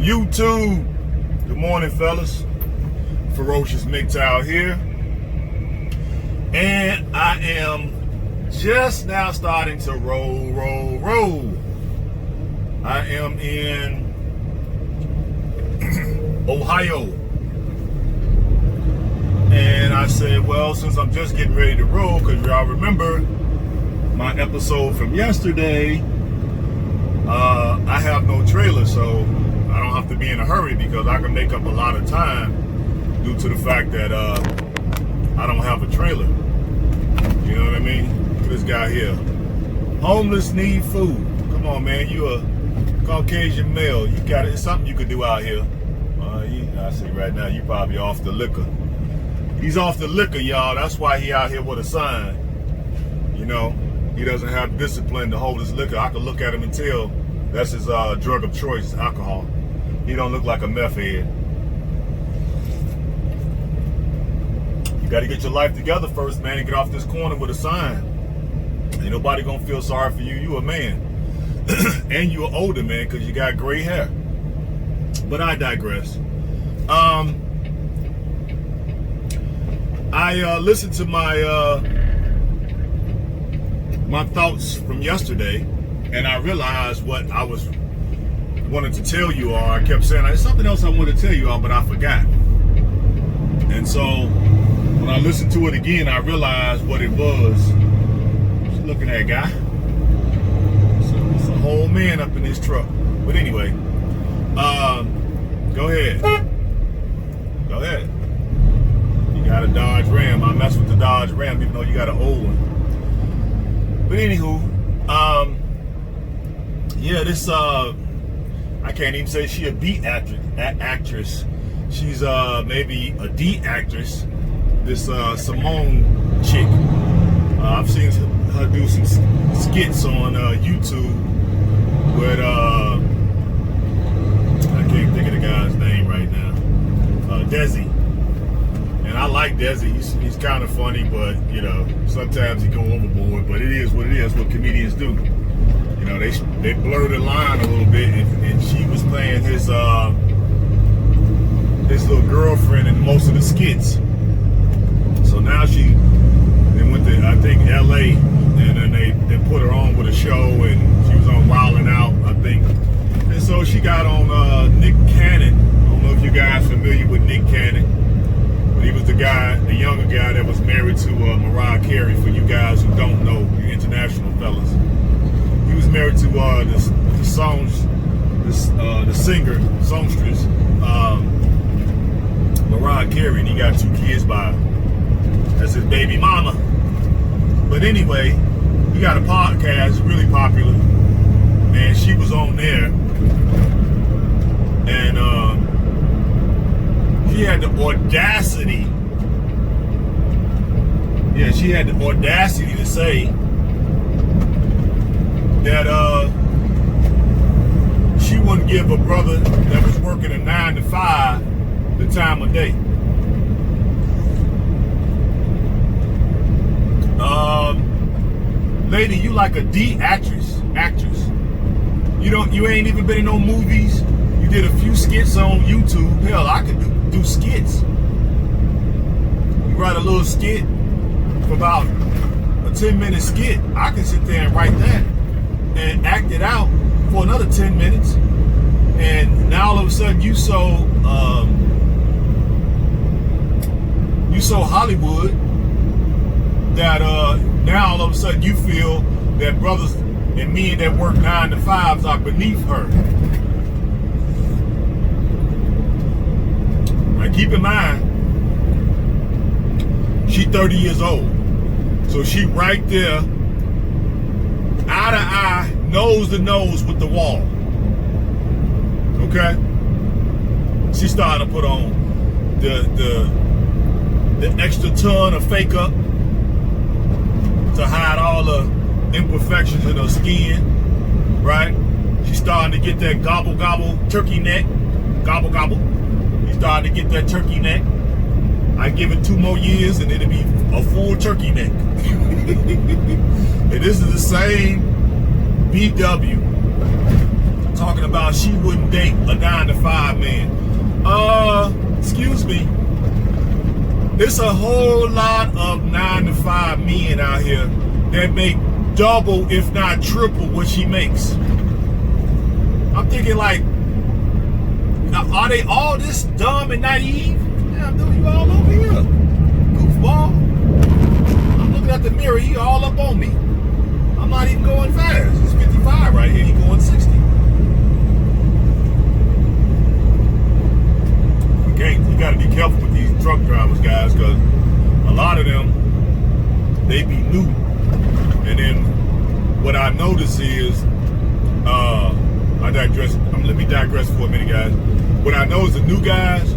YouTube. Good morning, fellas. Ferocious Mgtow here. And I am just now starting to roll. I am in Ohio. And I said, well, since I'm just getting ready to roll, because y'all remember my episode from yesterday, I have no trailer, so I don't have to be in a hurry because I can make up a lot of time due to the fact that I don't have a trailer. You know what I mean? Look at this guy here. Homeless need food. Come on, man. You a Caucasian male. You got it. It's something you could do out here. I see right now you probably off the liquor. He's off the liquor, y'all. That's why he out here with a sign. You know, he doesn't have discipline to hold his liquor. I can look at him and tell that's his drug of choice, alcohol. He don't look like a meth head. You got to get your life together first, man, and get off this corner with a sign. Ain't nobody gonna feel sorry for you. You a man. And you an older man because you got gray hair. But I digress. I listened to my my thoughts from yesterday, and I realized what I was wanted to tell you all. I kept saying there's something else I wanted to tell you all, but I forgot. And so when I listened to it again, I realized what it was. Just looking at that guy. It's a whole man up in this truck. But anyway, go ahead. Go ahead. You got a Dodge Ram. I mess with the Dodge Ram even though you got an old one. But anywho, yeah, this I can't even say she a B actress. She's maybe a D actress. This Simone chick. I've seen her do some skits on YouTube with I can't think of the guy's name right now. Desi. And I like Desi. He's kind of funny, but you know, sometimes he go overboard. But it is what it is. What comedians do. You know, they blur the line a little bit, and she was playing his little girlfriend in most of the skits. So now they went to I think L.A. and then they put her on with a show, and she was on Wildin' Out, I think. And so she got on Nick Cannon. I don't know if you guys are familiar with Nick Cannon. He was the younger guy that was married to Mariah Carey. For you guys who don't know, you international fellas, he was married to the singer, songstress, Mariah Carey, and he got 2 kids by her. That's his baby mama. But anyway, he got a podcast, really popular, and she was on there, and she had the audacity. Yeah, she had the audacity to say that she wouldn't give a brother that was working a 9 to 5 the time of day. Lady, you like a D actress. You ain't even been in no movies. You did a few skits on YouTube. Hell, I could do skits. You write a little skit for about a 10-minute skit. I can sit there and write that and act it out for another 10 minutes. And now all of a sudden you so Hollywood that now all of a sudden you feel that brothers and men that work 9 to 5s are beneath her. Now keep in mind, she 30 years old. So she right there, eye to eye, nose to nose with the wall. Okay? She started to put on the extra ton of fake up to hide all the imperfections in her skin, right? She's starting to get that gobble turkey neck, gobble. She's starting to get that turkey neck. I give it 2 more years and it'll be a full turkey neck. And this is the same BW talking about she wouldn't date a 9-to-5 man. Excuse me. There's a whole lot of 9-to-5 men out here that make double, if not triple, what she makes. I'm thinking like, are they all this dumb and naive? Damn, dude, you all over here. Goofball. I'm looking at the mirror, he all up on me. I'm not even going fast. It's 55 right here, he going 60. You gotta be careful with these truck drivers, guys, because a lot of them, they be new. And then what I notice is, I digress. Let me digress for a minute, guys. What I know is the new guys,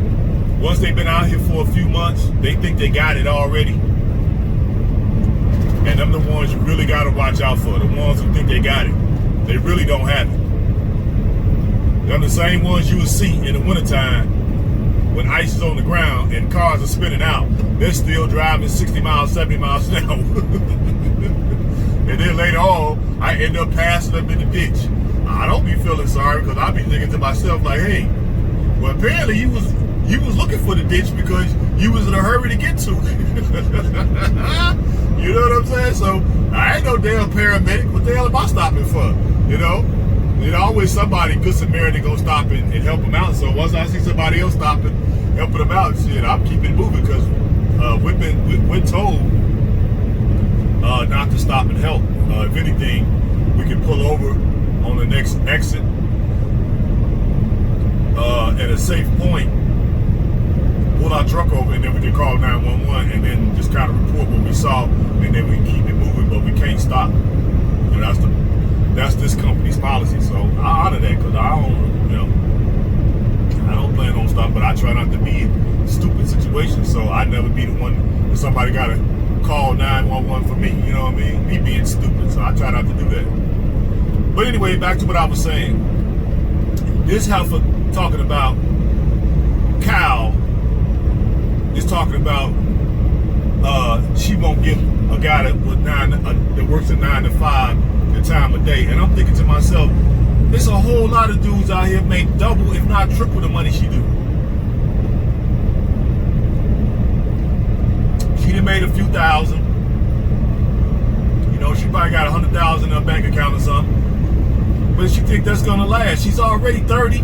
once they've been out here for a few months, they think they got it already. And them the ones you really got to watch out for. The ones who think they got it. They really don't have it. Them the same ones you will see in the wintertime when ice is on the ground and cars are spinning out. They're still driving 60 miles, 70 miles an hour. And then later on, I end up passing them in the ditch. I don't be feeling sorry because I be thinking to myself like, hey, well, apparently you was looking for the ditch because you was in a hurry to get to it. You know what I'm saying? So I ain't no damn paramedic. What the hell am I stopping for? You know? There's always somebody good Samaritan gonna stop and help them out. So once I see somebody else stopping, helping them out, shit, I'm keeping moving because we're told not to stop and help. If anything, we can pull over on the next exit at a safe point, pull our truck over, and then we can call 911 and then just kind of report what we saw, and then we keep it moving, but we can't stop. You know, that's this company's policy. So I honor that because I don't plan on stopping, but I try not to be in stupid situations. So I never be the one that somebody got to call 911 for me. You know what I mean? Me being stupid. So I try not to do that. But anyway, back to what I was saying. This heifer talking about Cal is talking about she won't give a guy that works a 9-to-5 the time of day. And I'm thinking to myself, there's a whole lot of dudes out here make double, if not triple, the money she do. She done made a few thousand. You know, she probably got 100,000 in her bank account or something. But she think that's gonna last. She's already 30.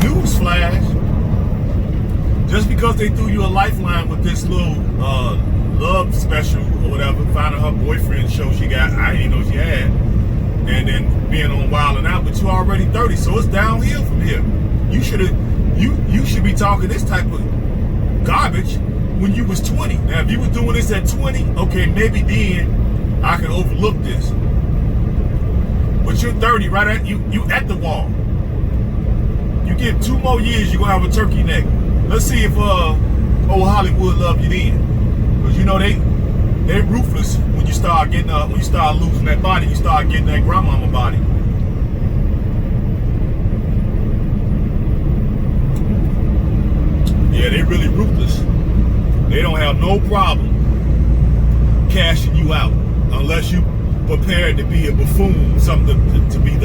Newsflash. Just because they threw you a lifeline with this little love special or whatever, finding her boyfriend show she got, I didn't know she had, and then being on Wild 'N Out, but you already 30, so it's downhill from here. You should be talking this type of garbage when you was 20. Now, if you was doing this at 20, okay, maybe then I can overlook this. But you're 30, right at you at the wall. You get 2 more years, you're gonna have a turkey neck. Let's see if old Hollywood love you then. Because you know they're ruthless when you start getting when you start losing that body, you start getting that grandmama body. Yeah, they really ruthless. They don't have no problem cashing you out unless you prepared to be a buffoon, something to be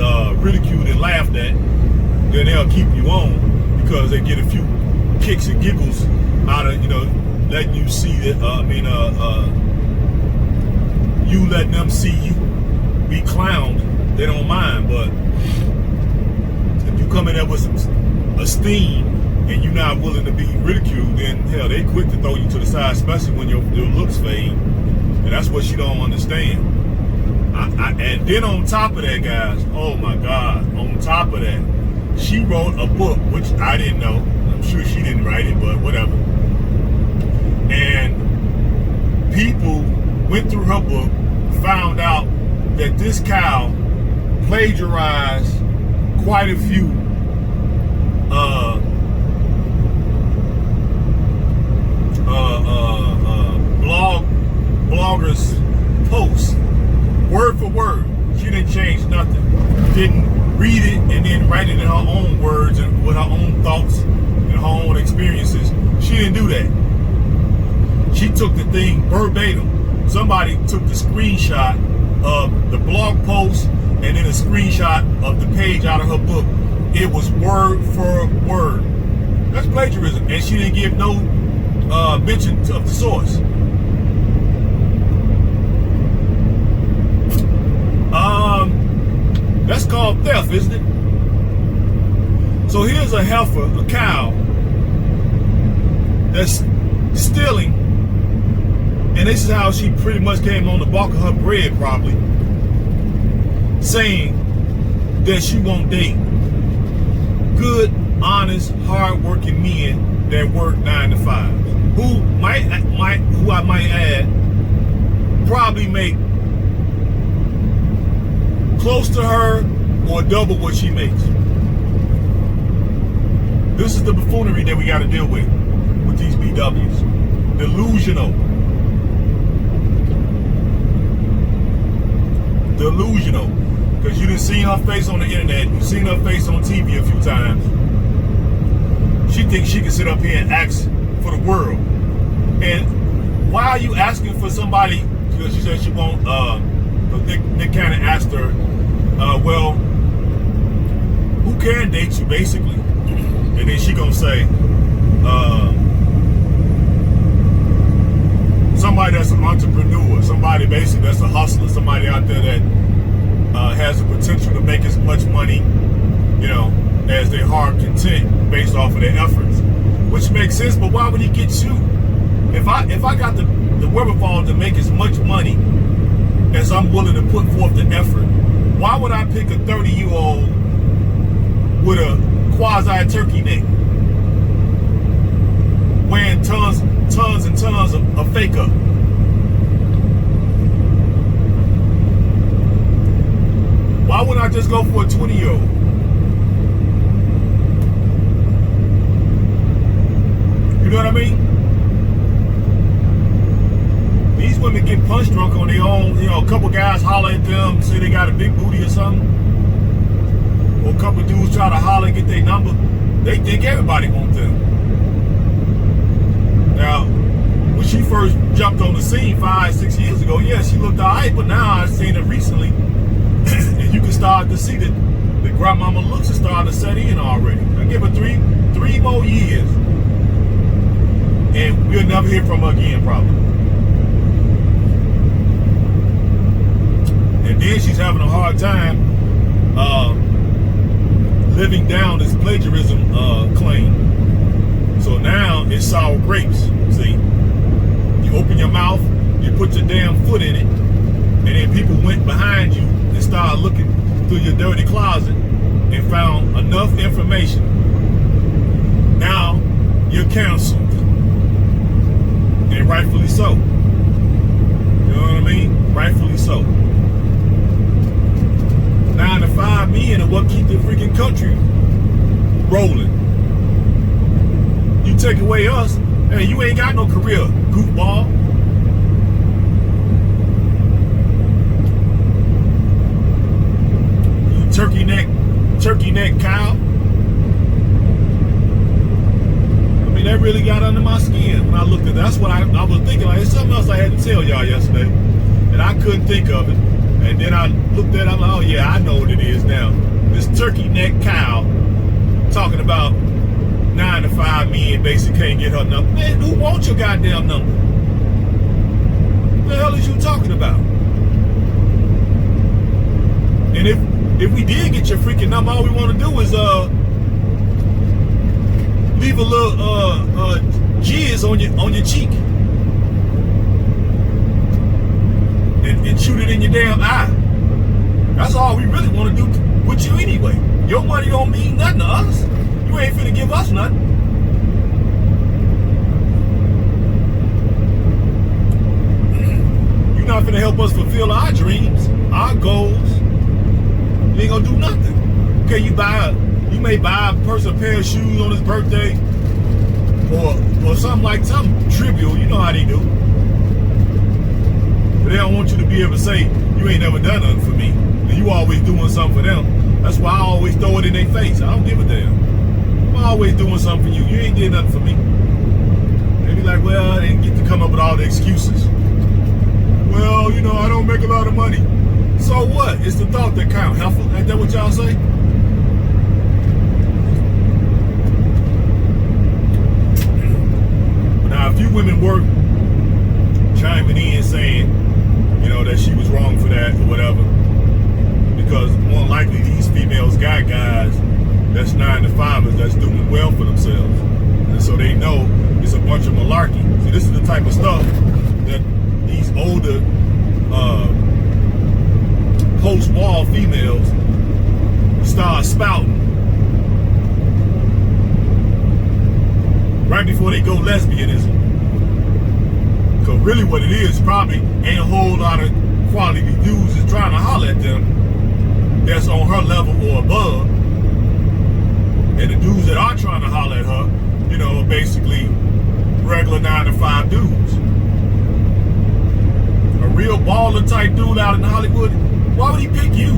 ridiculed and laughed at. Then they'll keep you on because they get a few kicks and giggles out of, letting you see that, you letting them see you be clowned, they don't mind. But if you come in there with some esteem and you're not willing to be ridiculed, then hell, they quick to throw you to the side, especially when your looks fade. And that's what she don't understand. And then on top of that, guys, oh my God, on top of that, she wrote a book, which I didn't know. I'm sure she didn't write it, but whatever. And people went through her book, found out that this cow plagiarized quite a few bloggers' posts, word for word. She didn't change nothing. Didn't read it and then write it in her own words and with her own thoughts and her own experiences. She didn't do that. She took the thing verbatim. Somebody took the screenshot of the blog post and then a screenshot of the page out of her book. It was word for word. That's plagiarism, and she didn't give no mention of the source. That's called theft, isn't it? So here's a heifer, a cow, that's stealing, and this is how she pretty much came on the bulk of her bread, probably, saying that she won't date good, honest, hard-working men that work 9 to 5, who I might add, probably make close to her or double what she makes. This is the buffoonery that we got to deal with these BWs. Delusional. Because you done seen her face on the internet, you've seen her face on TV a few times. She thinks she can sit up here and ask for the world. And why are you asking for somebody? Because she said she won't. Nick kind of asked her, well, who can date you, basically? And then she gonna say, somebody that's an entrepreneur, somebody basically that's a hustler, somebody out there that has the potential to make as much money, you know, as their heart content based off of their efforts, which makes sense. But why would he get you? If I got the wherewithal to make as much money as I'm willing to put forth the effort, why would I pick a 30-year-old with a quasi-turkey neck, wearing tons and tons of fake up? Why wouldn't I just go for a 20-year-old? You know what I mean? These women get punch drunk on their own. You know, a couple guys holler at them, say they got a big booty or something. Or a couple dudes try to holler and get their number. They think everybody wants them. Now, when she first jumped on the scene 5-6 years ago, yeah, she looked all right, but now I've seen her recently. And you can start to see that the grandmama looks are starting to set in already. I give her three more years, and we'll never hear from her again, probably. And then she's having a hard time living down this plagiarism claim. So now it's sour grapes. See, you open your mouth, you put your damn foot in it, and then people went behind you and started looking through your dirty closet and found enough information. Now you're canceled, and rightfully so. You know what I mean? Rightfully so. 9 to 5 men are what keep the freaking country rolling. You take away us, hey, you ain't got no career, goofball. You turkey neck cow. I mean, that really got under my skin when I looked at that. That's what I was thinking. Like, it's something else I had to tell y'all yesterday, and I couldn't think of it. And then I looked at it, I'm like, oh yeah, I know what it is now. This turkey neck cow talking about 9 to 5 men basically can't get her number. Man, who wants your goddamn number? What the hell is you talking about? And if we did get your freaking number, all we want to do is leave a little jizz on your cheek. And shoot it in your damn eye. That's all we really want to do with you anyway. Your money don't mean nothing to us. You ain't finna give us nothing. You're not finna help us fulfill our dreams, our goals. You ain't gonna do nothing. Okay, you may buy a person a pair of shoes on his birthday, or something trivial. You know how they do. But they don't want you to be able to say, you ain't never done nothing for me. And you always doing something for them. That's why I always throw it in their face. I don't give a damn. I'm always doing something for you. You ain't did nothing for me. They be like, well, I didn't get to come up with all the excuses. Well, you know, I don't make a lot of money. So what? It's the thought that counts. Ain't that what y'all say? Now, a few women were chiming in saying, you know, that she was wrong for that or whatever. Because more than likely these females got guys that's 9 to 5ers that's doing well for themselves. And so they know it's a bunch of malarkey. See, this is the type of stuff that these older post-wall females start spouting right before they go lesbianism. Because really what it is probably ain't a whole lot of quality dudes is trying to holler at them that's on her level or above. And the dudes that are trying to holler at her, you know, are basically regular 9 to 5 dudes. A real baller type dude out in Hollywood, why would he pick you?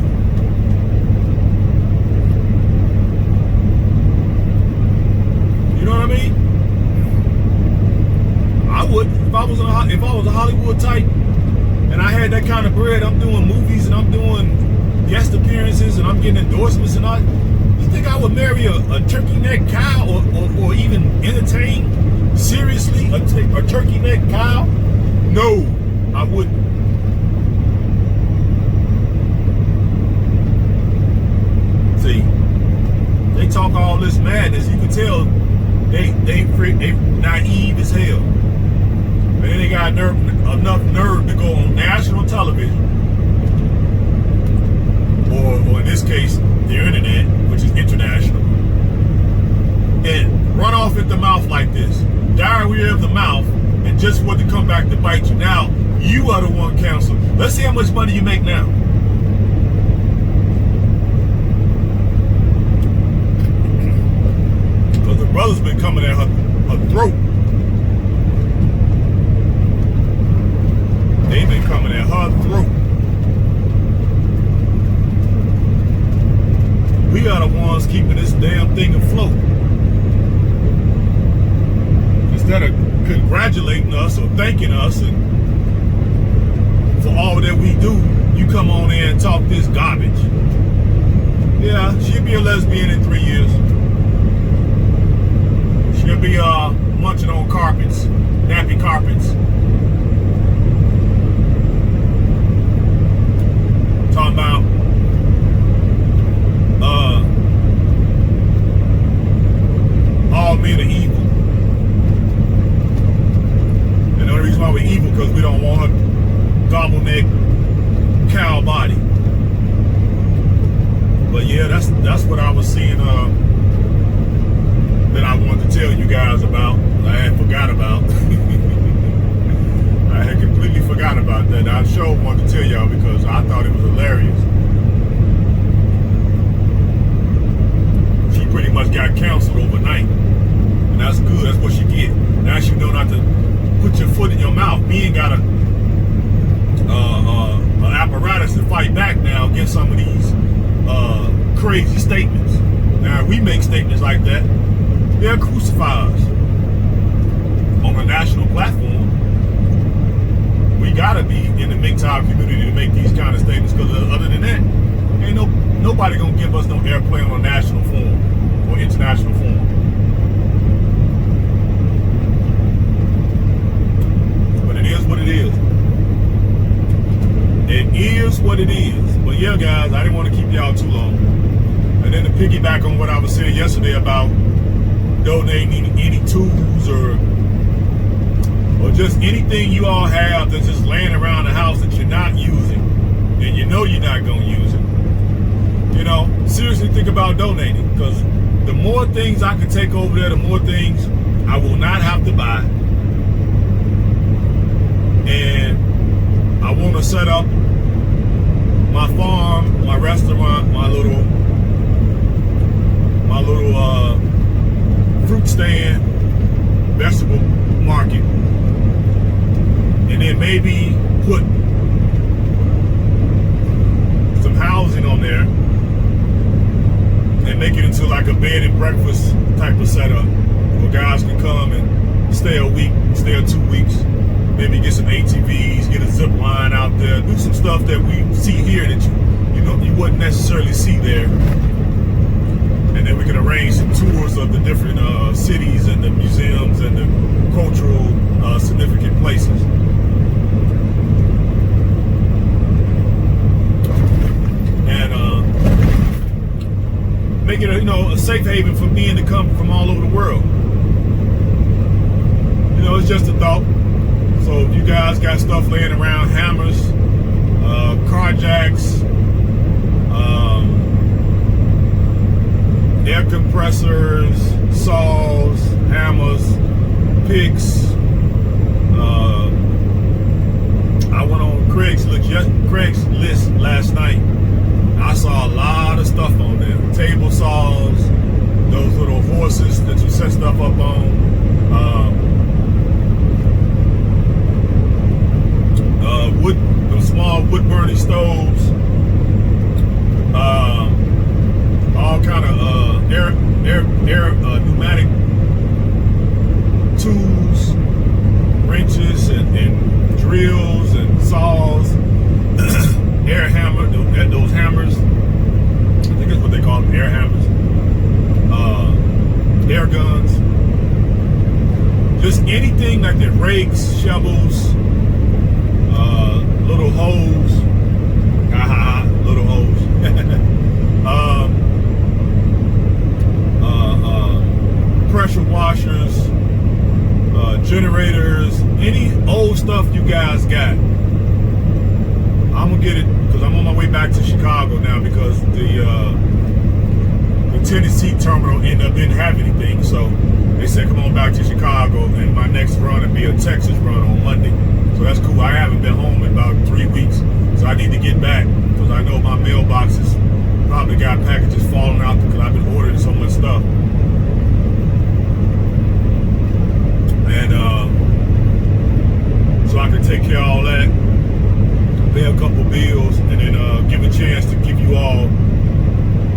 You know what I mean? I would, if I was a Hollywood type and I had that kind of bread, I'm doing movies and I'm doing guest appearances and I'm getting endorsements and all. You think I would marry a turkey neck cow or even entertain seriously a turkey neck cow? No, I wouldn't. See, they talk all this madness. You can tell they naive as hell. And then they got enough nerve to go on national television, or in this case, the internet, which is international, and run off at the mouth like this. Diarrhea of the mouth, and just for it to come back to bite you. Now, you are the one counselor. Let's see how much money you make now. Because the brother's been coming at her throat. They've been coming at her throat. We are the ones keeping this damn thing afloat. Instead of congratulating us or thanking us and for all that we do, you come on in and talk this garbage. Yeah, she'll be a lesbian in 3 years. She'll be munching on carpets, nappy carpets. Talking about all men are evil. And the only reason why we're evil because we don't want her gobble neck cow body. But yeah, that's what I was seeing that I wanted to tell you guys about. I had forgot about. I had completely forgot about that. I sure wanted to tell y'all because I thought it was hilarious. She pretty much got canceled overnight. And that's good. That's what she get. Now you know not to put your foot in your mouth. Me ain't got an apparatus to fight back now against some of these crazy statements. Now, if we make statements like that, they'll crucify us on a national platform. We gotta be in the Mgtow community to make these kind of statements, because other than that, ain't nobody gonna give us no airplay on a national forum or international forum. But it is what it is. It is what it is. But yeah, guys, I didn't want to keep y'all too long. And then to piggyback on what I was saying yesterday about donating any tools or just anything you all have that's just laying around the house that you're not using, and you know you're not going to use it. You know, seriously think about donating, because the more things I can take over there, the more things I will not have to buy. And I want to set up my farm, my restaurant, my little fruit stand, vegetable market, and then maybe put some housing on there and make it into like a bed and breakfast type of setup where guys can come and stay a week, stay 2 weeks, maybe get some ATVs, get a zip line out there, do some stuff that we see here that you wouldn't necessarily see there. And then we can arrange some tours of the different cities and the museums and the cultural significant places. And make it a safe haven for men to come from all over the world. It's just a thought. So if you guys got stuff laying around, hammers, car jacks, air compressors, saws, hammers, picks. I went on Craigslist last night. I saw a lot of stuff on there. Table saws, those little horses that you set stuff up on. Those small wood burning stoves. All kind of air pneumatic tools, wrenches and drills and saws, air hammer, those hammers. I think that's what they call them, air hammers. Air guns. Just anything like that, rakes, shovels, little hoes. Little hoes. Pressure washers, generators, any old stuff you guys got. I'm gonna get it because I'm on my way back to Chicago now because the Tennessee terminal ended up didn't have anything, so they said come on back to Chicago, and my next run will be a Texas run on Monday. So that's cool. I haven't been home in about 3 weeks, so I need to get back because I know my mailboxes probably got packages falling out because I've been ordering so much stuff. And so I can take care of all that, pay a couple bills, and then give a chance to give you all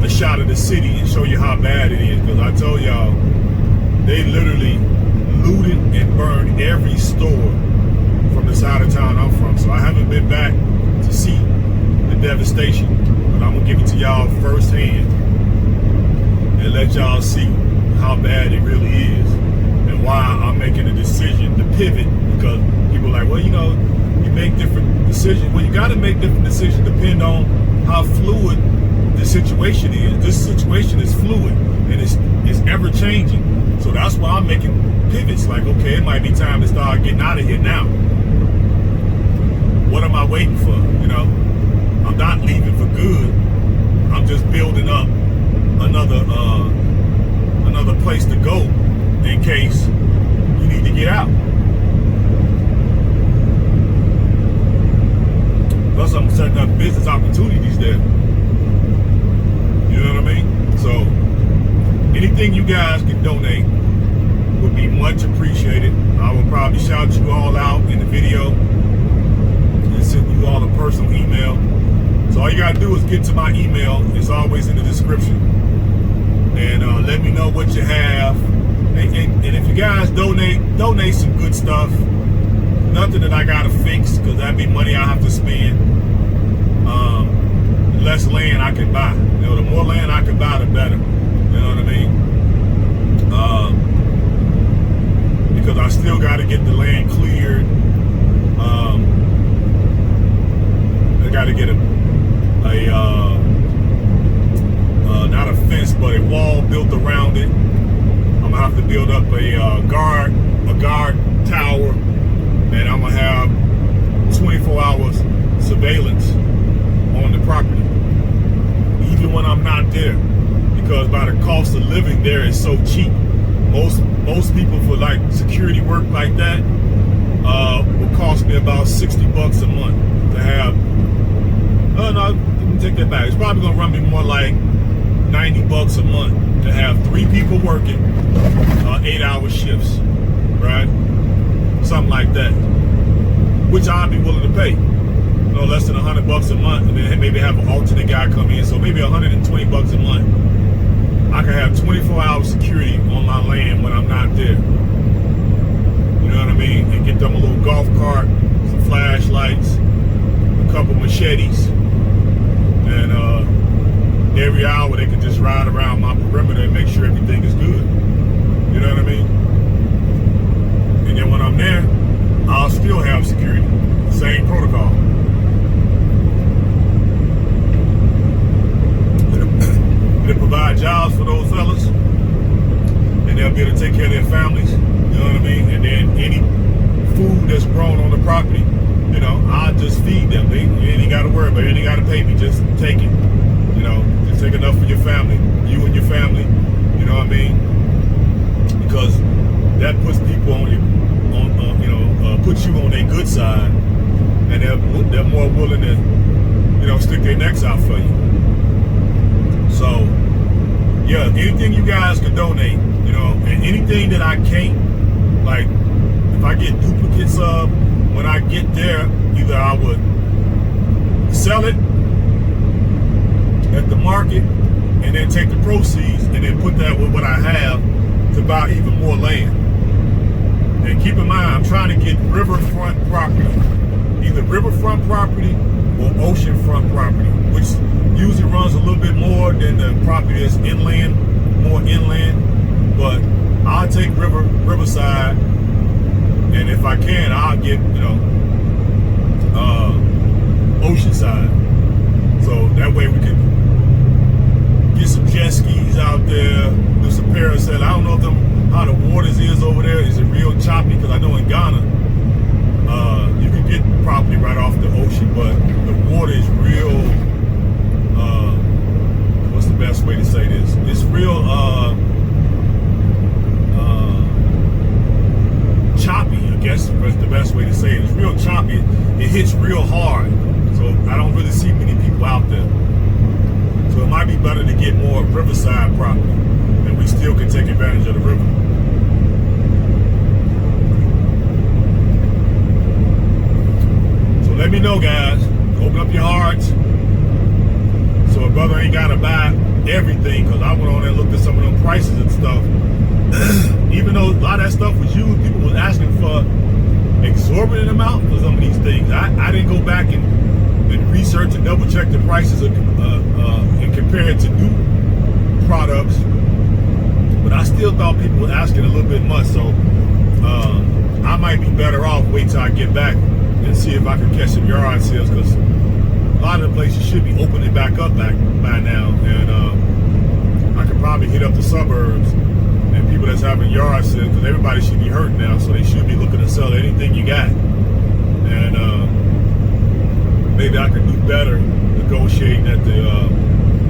a shot of the city and show you how bad it is. Because I told y'all, they literally looted and burned every store from the side of town I'm from. So I haven't been back to see the devastation, but I'm gonna give it to y'all firsthand and let y'all see how bad it really is and why I'm making a decision to pivot. Because people are like, well, you make different decisions. Well, you got to make different decisions depending on how fluid the situation is. This situation is fluid and it's ever changing. So that's why I'm making pivots. Like, okay, it might be time to start getting out of here now. What am I waiting for? I'm not leaving for good. I'm just building up another place to go in case you need to get out. Plus, I'm setting up business opportunities there. You know what I mean? So, anything you guys can donate would be much appreciated. I will probably shout you all out in the video and send you all a personal email. So all you gotta do is get to my email. It's always in the description. And let me know what you have. And if you guys donate some good stuff. Nothing that I gotta fix, because that'd be money I have to spend. Less land I can buy. The more land I can buy, the better. You know what I mean? Because I still gotta get the land cleared. I gotta get not a fence, but a wall built around it. I'm gonna have to build up a guard tower, and I'm gonna have 24 hours surveillance on the property, even when I'm not there, because by the cost of living there is so cheap. Most people for like security work like that will cost me about $60 a month to have. Oh no, let me take that back. It's probably gonna run me more like $90 a month to have 3 people working 8-hour shifts, right? Something like that, which I'd be willing to pay. Less than $100 a month, and then maybe have an alternate guy come in. So maybe $120 a month. I can have 24-hour security on my land when I'm not there. You know what I mean? And get them a little golf cart machetes, and every hour they can just ride around my perimeter and make sure everything is good. You know what I mean? And then when I'm there, I'll still have security. Same protocol. It'll provide jobs for those fellas, and they'll be able to take care of their families. You know what I mean? And then any food that's grown on the property, you know, I'll just feed them. They ain't got to worry about it. They ain't got to pay me. Just take it. You know, just take enough for your family, you and your family. You know what I mean? Because that puts people on you, puts you on their good side, and they're more willing to, you know, stick their necks out for you. So, yeah, anything you guys can donate, you know, and anything that I can't, like, if I get duplicates of, when I get there, either I would sell it at the market and then take the proceeds and then put that with what I have to buy even more land. And keep in mind, I'm trying to get riverfront property, either riverfront property or oceanfront property, which usually runs a little bit more than the property that's inland, more inland. But I'll take riverside, and if I can, I'll get, you know, oceanside. So that way we can get some jet skis out there, do some parasail. I don't know if how the waters is over there. Is it real choppy? Because I know in Ghana, you can get property right off the ocean, but the water is real, what's the best way to say this? It's real choppy, I guess is the best way to say it. It's real choppy. It hits real hard. So I don't really see many people out there. So it might be better to get more riverside property, and we still can take advantage of the river. So let me know, guys. Open up your hearts. So a brother ain't gotta buy everything, because I went on there and looked at some of them prices and stuff. Even though a lot of that stuff was used, people was asking for exorbitant amount for some of these things. I didn't go back and research and double check the prices and compare it to new products, but I still thought people were asking a little bit much. So I might be better off wait till I get back and see if I can catch some yard sales, because a lot of the places should be opening back up by now, and I could probably hit up the suburbs and people that's having yard sales, because everybody should be hurting now, so they should be looking to sell anything you got. And maybe I could do better negotiating at the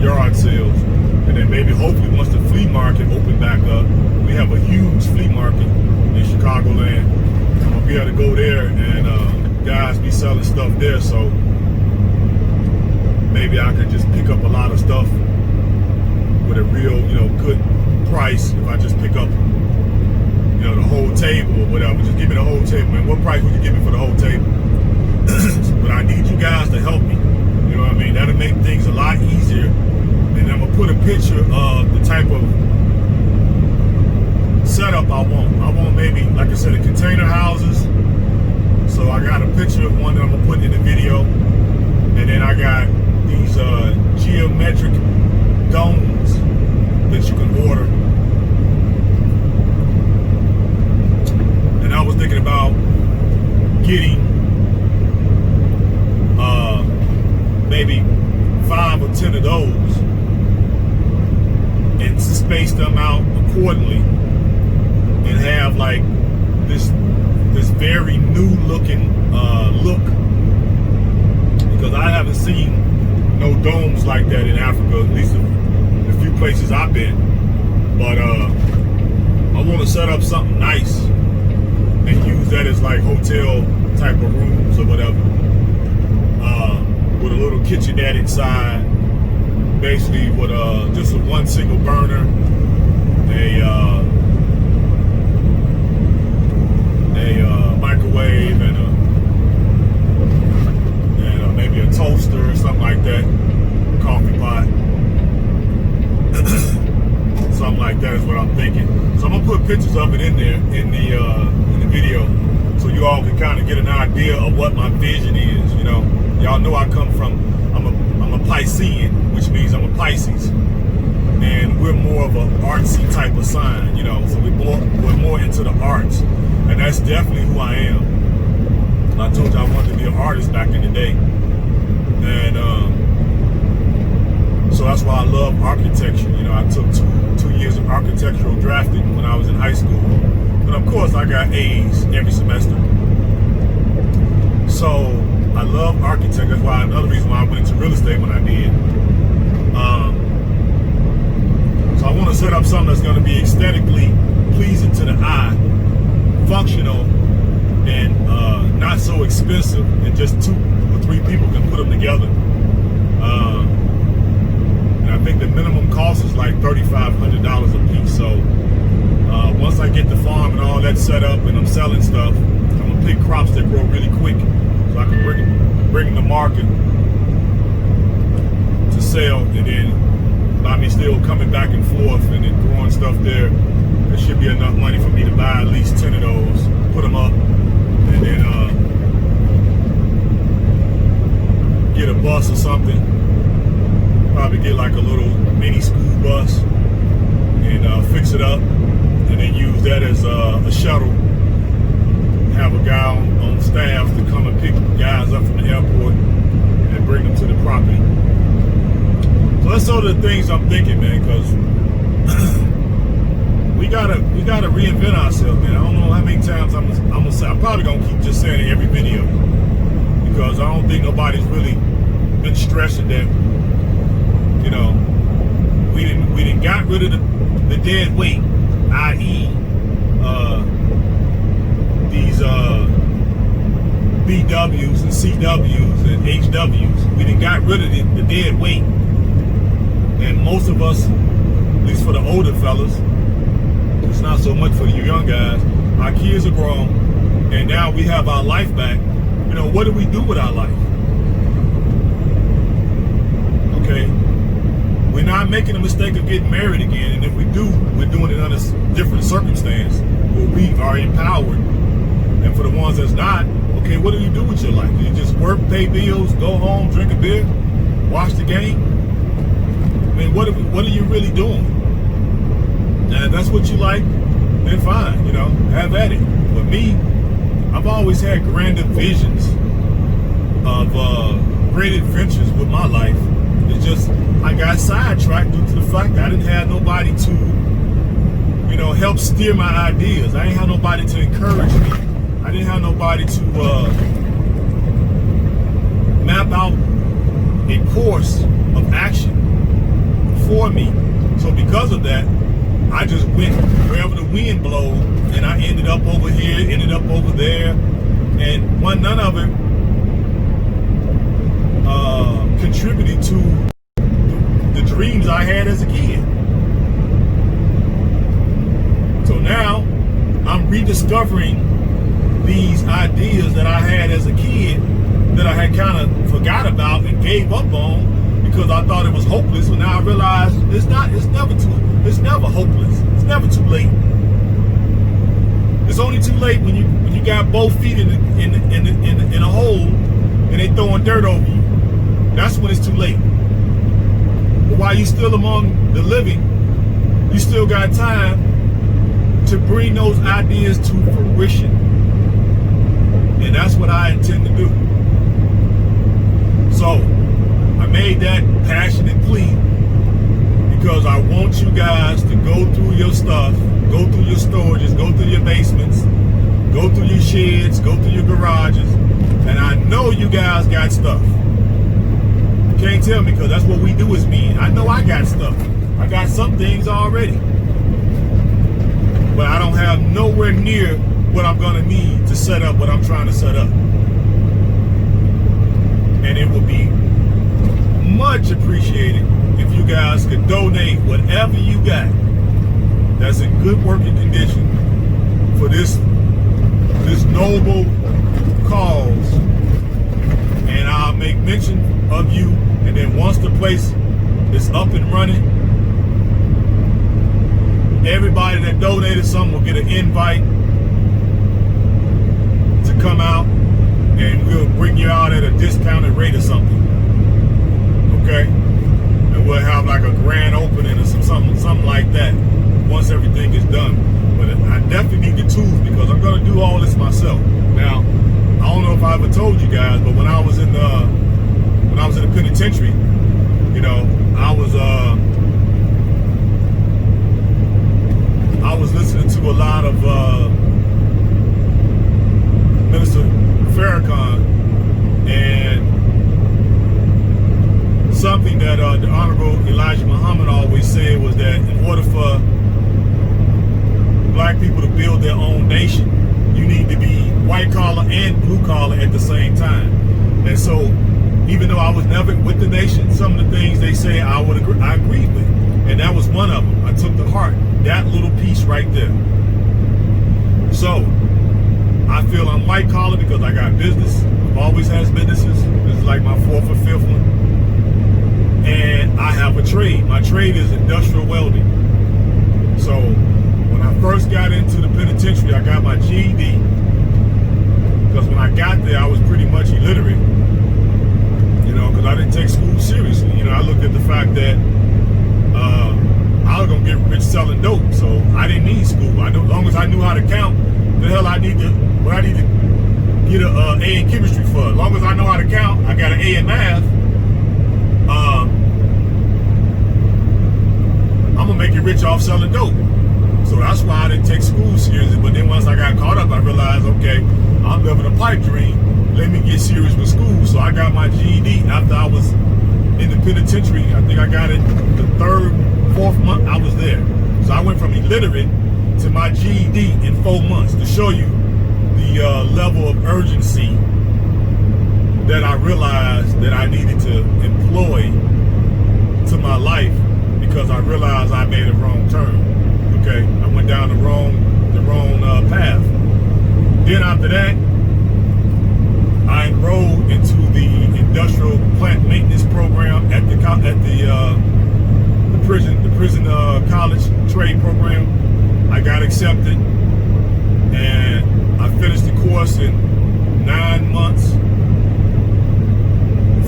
yard sales, and then maybe hopefully once the flea market open back up, we have a huge flea market in Chicagoland. I'm gonna be able to go there and guys be selling stuff there, so maybe I could just pick up a lot of stuff with a real, you know, good price. If I just pick up, you know, the whole table or whatever, just give me the whole table, man. What price would you give me for the whole table? But I need you guys to help me. You know what I mean? That'll make things a lot easier. And I'm gonna put a picture of the type of setup I want. I want maybe, like I said, the container houses. So I got a picture of one that I'm gonna put in the video. And then I got these geometric domes that you can order. And I was thinking about getting maybe 5 or 10 of those and space them out accordingly, and have like this very new looking look, because I haven't seen no domes like that in Africa, at least the few places I've been. But I want to set up something nice and use that as like hotel type of rooms or whatever, with a little kitchenette inside, basically with just a one single burner, a microwave, and maybe a toaster or something like that, coffee pot. Something like that is what I'm thinking. So I'm gonna put pictures of it in there in the video, so you all can kind of get an idea of what my vision is. You know, Y'all know I'm a Piscean, which means I'm a Pisces. And we're more of an artsy type of sign, you know, so we're more into the arts. And that's definitely who I am. I told you I wanted to be an artist back in the day. And so that's why I love architecture. You know, I took two years of architectural drafting when I was in high school. But of course I got A's every semester. So I love architecture. That's why another reason why I went into real estate when I did. So I want to set up something that's going to be aesthetically pleasing to the eye, functional, and not so expensive, and just 2 or 3 people can put them together. And I think the minimum cost is like $3,500 a piece. So once I get the farm and all that set up and I'm selling stuff, I'm going to pick crops that grow really quick so I can bring them to market to sell, and then by me still coming back and forth and then growing stuff there should be enough money for me to buy at least 10 of those, put them up, and then get a bus or something. Probably get like a little mini school bus and fix it up, and then use that as a shuttle. Have a guy on staff to come and pick guys up from the airport and bring them to the property. So that's all the things I'm thinking, man, because we gotta reinvent ourselves, man. I don't know how many times I'm gonna say. I'm probably gonna keep just saying it every video, because I don't think nobody's really been stressing that, you know, we didn't got rid of the dead weight, i.e. These BWs and CWs and HWs. We done got rid of the dead weight. And most of us, at least for the older fellas, it's not so much for you young guys, our kids are grown, and now we have our life back. You know, what do we do with our life? Okay, we're not making the mistake of getting married again, and if we do, we're doing it under different circumstance where we are empowered. And for the ones that's not, okay, what do you do with your life? Do you just work, pay bills, go home, drink a beer, watch the game? I mean, what are you really doing? And if that's what you like, then fine, you know, have at it. But me, I've always had grander visions of great adventures with my life. It's just, I got sidetracked due to the fact that I didn't have nobody to, you know, help steer my ideas. I didn't have nobody to encourage me. I didn't have nobody to map out a course of action for me. So because of that, I just went wherever the wind blows, and I ended up over here, ended up over there, and none of it contributed to the dreams I had as a kid. So now I'm rediscovering these ideas that I had as a kid that I had kind of forgot about and gave up on because I thought it was hopeless. But now I realize it's never hopeless. It's never too late. It's only too late when you got both feet in a hole and they throwing dirt over you. That's when it's too late. But while you still among the living, you still got time to bring those ideas to fruition. And that's what I intend to do. So I made that passionate plea because I want you guys to go through your stuff, go through your storages, go through your basements, go through your sheds, go through your garages, and I know you guys got stuff. You can't tell me because that's what we do as men. I know I got stuff. I got some things already. But I don't have nowhere near what I'm gonna need to set up what I'm trying to set up. And it would be much appreciated if you guys could donate whatever you got that's in good working condition for this noble cause. And I'll make mention of you, and then once the place is up and running, everybody that donated something will get an invite to come out, and we'll bring you out at a discounted rate of everything is done. But I definitely need the tools because I'm gonna do all this myself. Now, I don't know if I ever told you guys, but when I was in the penitentiary, you know, I was listening to a lot of Minister Farrakhan, and something that the Honorable Elijah Muhammad always said was that in order for black people to build their own nation, you need to be white collar and blue collar at the same time. And so, even though I was never with the nation, some of the things they say I agreed with, and that was one of them. I took to heart that little piece right there. So, I feel I'm white collar because I got business. I've always had businesses. This is like my fourth or fifth one. And I have a trade. My trade is industrial welding. So when I first got into the penitentiary, I got my GED. Because when I got there, I was pretty much illiterate. You know, because I didn't take school seriously. You know, I looked at the fact that I was going to get rich selling dope. So I didn't need school. As long as I knew how to count, the hell I need to get an A in chemistry for. As long as I know how to count, I got an A in math. I'm gonna make it rich off selling dope. So that's why I didn't take school seriously. But then once I got caught up, I realized, okay, I'm living a pipe dream. Let me get serious with school. So I got my GED after I was in the penitentiary. I think I got it the fourth month I was there. So I went from illiterate to my GED in 4 months to show you the level of urgency that I realized that I needed to employ to my life, because I realized I made a wrong turn. Okay, I went down the wrong path. Then after that, I enrolled into the industrial plant maintenance program at the prison college trade program. I got accepted, and I finished the course in 9 months,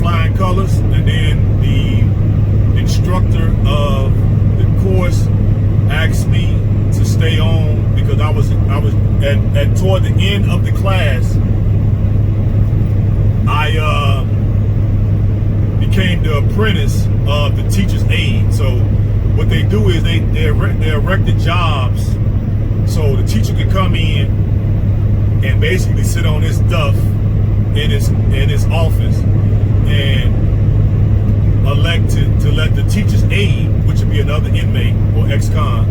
flying colors. And then the instructor of the course asked me to stay on because I was toward the end of the class. I became the apprentice of the teacher's aide. So what they do is they erected jobs so the teacher could come in and basically sit on his stuff in his office and elect to let the teacher's aide, which would be another inmate or ex-con,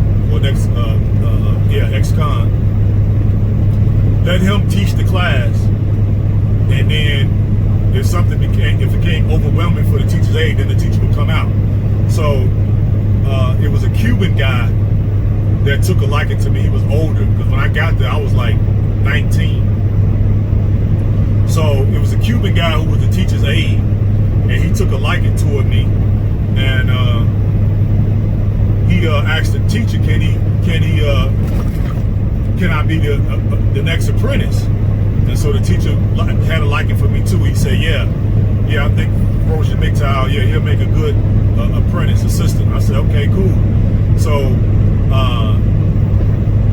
ex-con, let him teach the class. And then if it became overwhelming for the teacher's aide, then the teacher would come out. So it was a Cuban guy that took a liking to me. He was older, because when I got there, I was like 19. So it was a Cuban guy who was the teacher's aide, and he took a liking toward me. And he asked the teacher, can I be the next apprentice? And so the teacher had a liking for me too. He said, yeah, I think Mgtow, he'll make a good apprentice, assistant. I said, okay, cool. So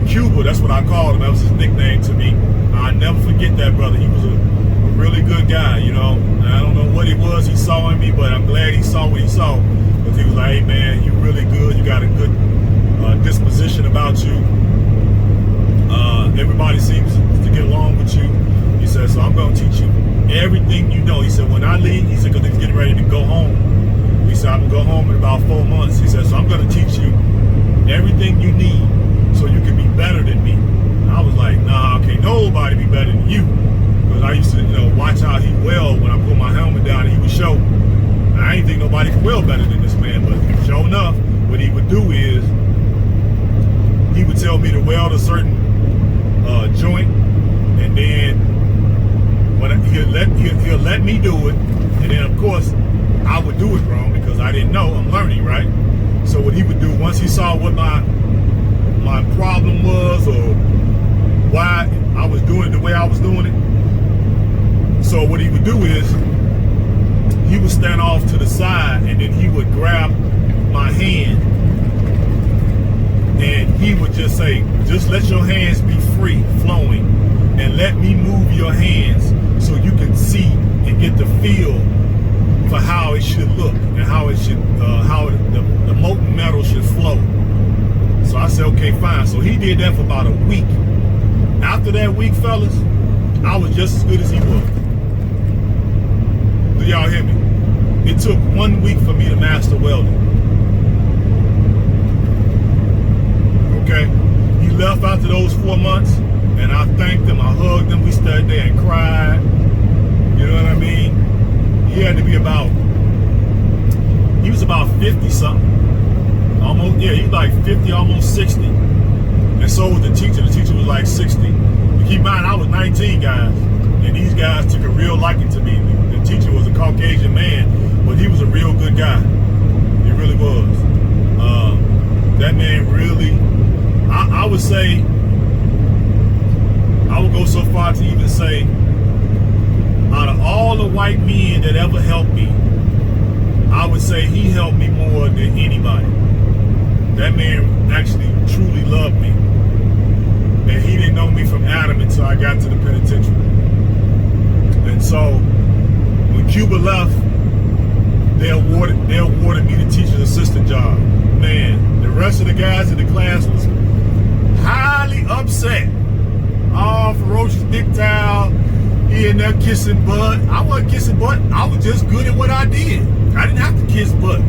Cuba, that's what I called him. That was his nickname to me. I never forget that brother. He was a really good guy, you know. I don't know what it was he saw in me, but I'm glad he saw what he saw. Because he was like, hey man, you really good. You got a good disposition about you. Everybody seems to get along with you. He said, so I'm going to teach you everything you know. He said, when I leave, he said, because he's getting ready to go home. He said, I'm going to go home in about 4 months. He said, so I'm going to teach you everything you need so you can be better than me. And I was like, nah, can't nobody be better than you. Because I used to, watch how he weld when I put my helmet down and he would show. And I didn't think nobody could weld better than this man. But sure enough, what he would do is he would tell me to weld a certain joint, and then when he'll let me do it, and then of course I would do it wrong because I didn't know. I'm learning, right? So what he would do, once he saw what my problem was or why I was doing it the way I was doing it, so what he would do is he would stand off to the side, and then he would grab my hand And he would just say, just let your hands be free, flowing, and let me move your hands so you can see and get the feel for how it should look and how it should, the molten metal should flow. So I said, okay, fine. So he did that for about a week. After that week, fellas, I was just as good as he was. Do y'all hear me? It took 1 week for me to master welding. Okay? He left after those 4 months, and I thanked him. I hugged him. We stood there and cried. You know what I mean? He had to be he was about 50 something. Almost, yeah, he was like 50, almost 60. And so was the teacher. The teacher was like 60. But keep in mind, I was 19, guys. And these guys took a real liking to me. The teacher was a Caucasian man, but he was a real good guy. He really was. That man really, I would say, I would go so far to even say, out of all the white men that ever helped me, I would say he helped me more than anybody. That man actually truly loved me. And he didn't know me from Adam until I got to the penitentiary. And so when Cuba left, they awarded me the teacher's assistant job. Man, the rest of the guys in the class was highly upset. Oh, ferocious Mgtow, he in there kissing butt. I wasn't kissing butt. I was just good at what I did. I didn't have to kiss butt.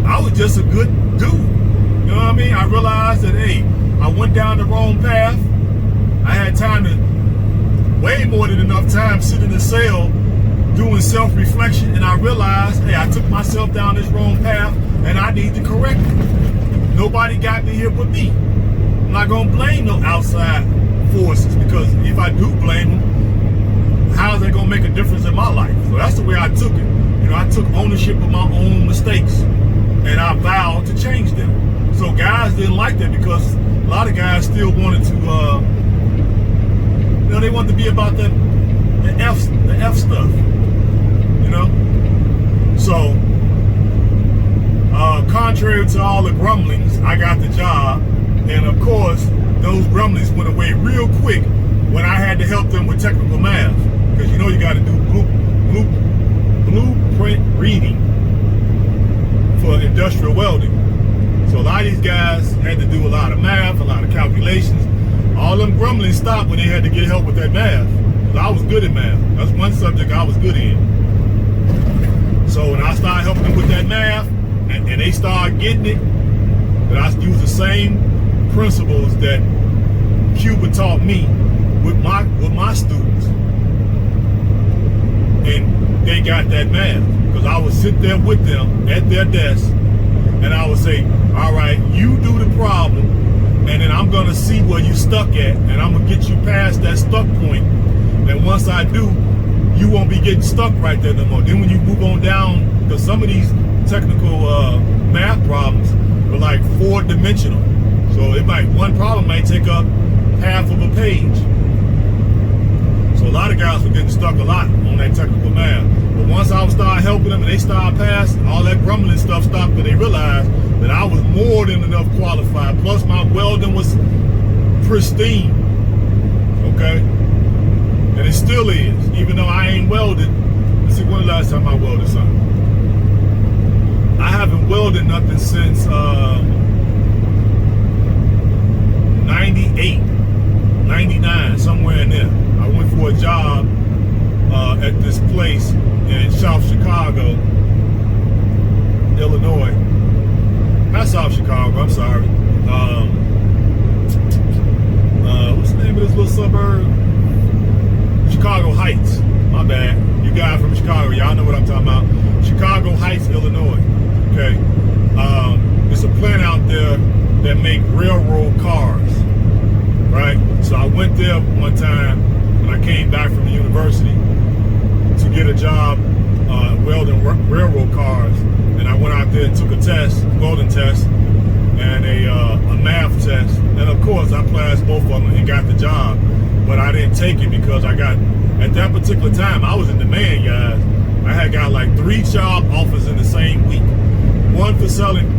I was just a good dude. You know what I mean? I realized that, hey, I went down the wrong path. I had time to, way more than enough time, sitting in the cell doing self-reflection, and I realized, hey, I took myself down this wrong path, and I need to correct it. Nobody got me here but me. I'm not gonna blame no outside forces, because if I do blame them, how's that gonna make a difference in my life? So that's the way I took it. You know, I took ownership of my own mistakes, and I vowed to change them. So guys didn't like that, because a lot of guys still wanted to, you know, they wanted to be about the F stuff, you know? So, contrary to all the grumblings, I got the job. And of course, those grumblings went away real quick when I had to help them with technical math. Because you know you got to do blueprint reading for industrial welding. So a lot of these guys had to do a lot of math, a lot of calculations. All them grumbling stopped when they had to get help with that math. Because I was good at math. That's one subject I was good in. So when I started helping them with that math, and they started getting it, that I used the same principles that Cuba taught me with my students, and they got that math. Because I would sit there with them at their desk, and I would say, all right, you do the problem, and then I'm gonna see where you stuck at, and I'm gonna get you past that stuck point. And once I do, you won't be getting stuck right there no more. Then when you move on down, because some of these technical math problems are like 4-dimensional. So one problem might take up half of a page. So a lot of guys were getting stuck a lot on that technical math. But once I would start helping them and they started passing, all that grumbling stuff stopped, because they realized that I was more than enough qualified. Plus my welding was pristine. Okay? And it still is, even though I ain't welded. Let's see, when the last time I welded something? I haven't welded nothing since 98, 99, somewhere in there. I went for a job at this place in South Chicago, Illinois. Not South Chicago, I'm sorry. What's the name of this little suburb? Chicago Heights, my bad. You guys from Chicago, y'all know what I'm talking about. Chicago Heights, Illinois. Okay, there's a plant out there that make railroad cars, right? So I went there one time when I came back from the university to get a job welding railroad cars, and I went out there and took a test, welding test, and a math test, and of course I passed both of them and got the job. But I didn't take it because at that particular time, I was in demand, guys. I had got like 3 job offers in the same week. One for selling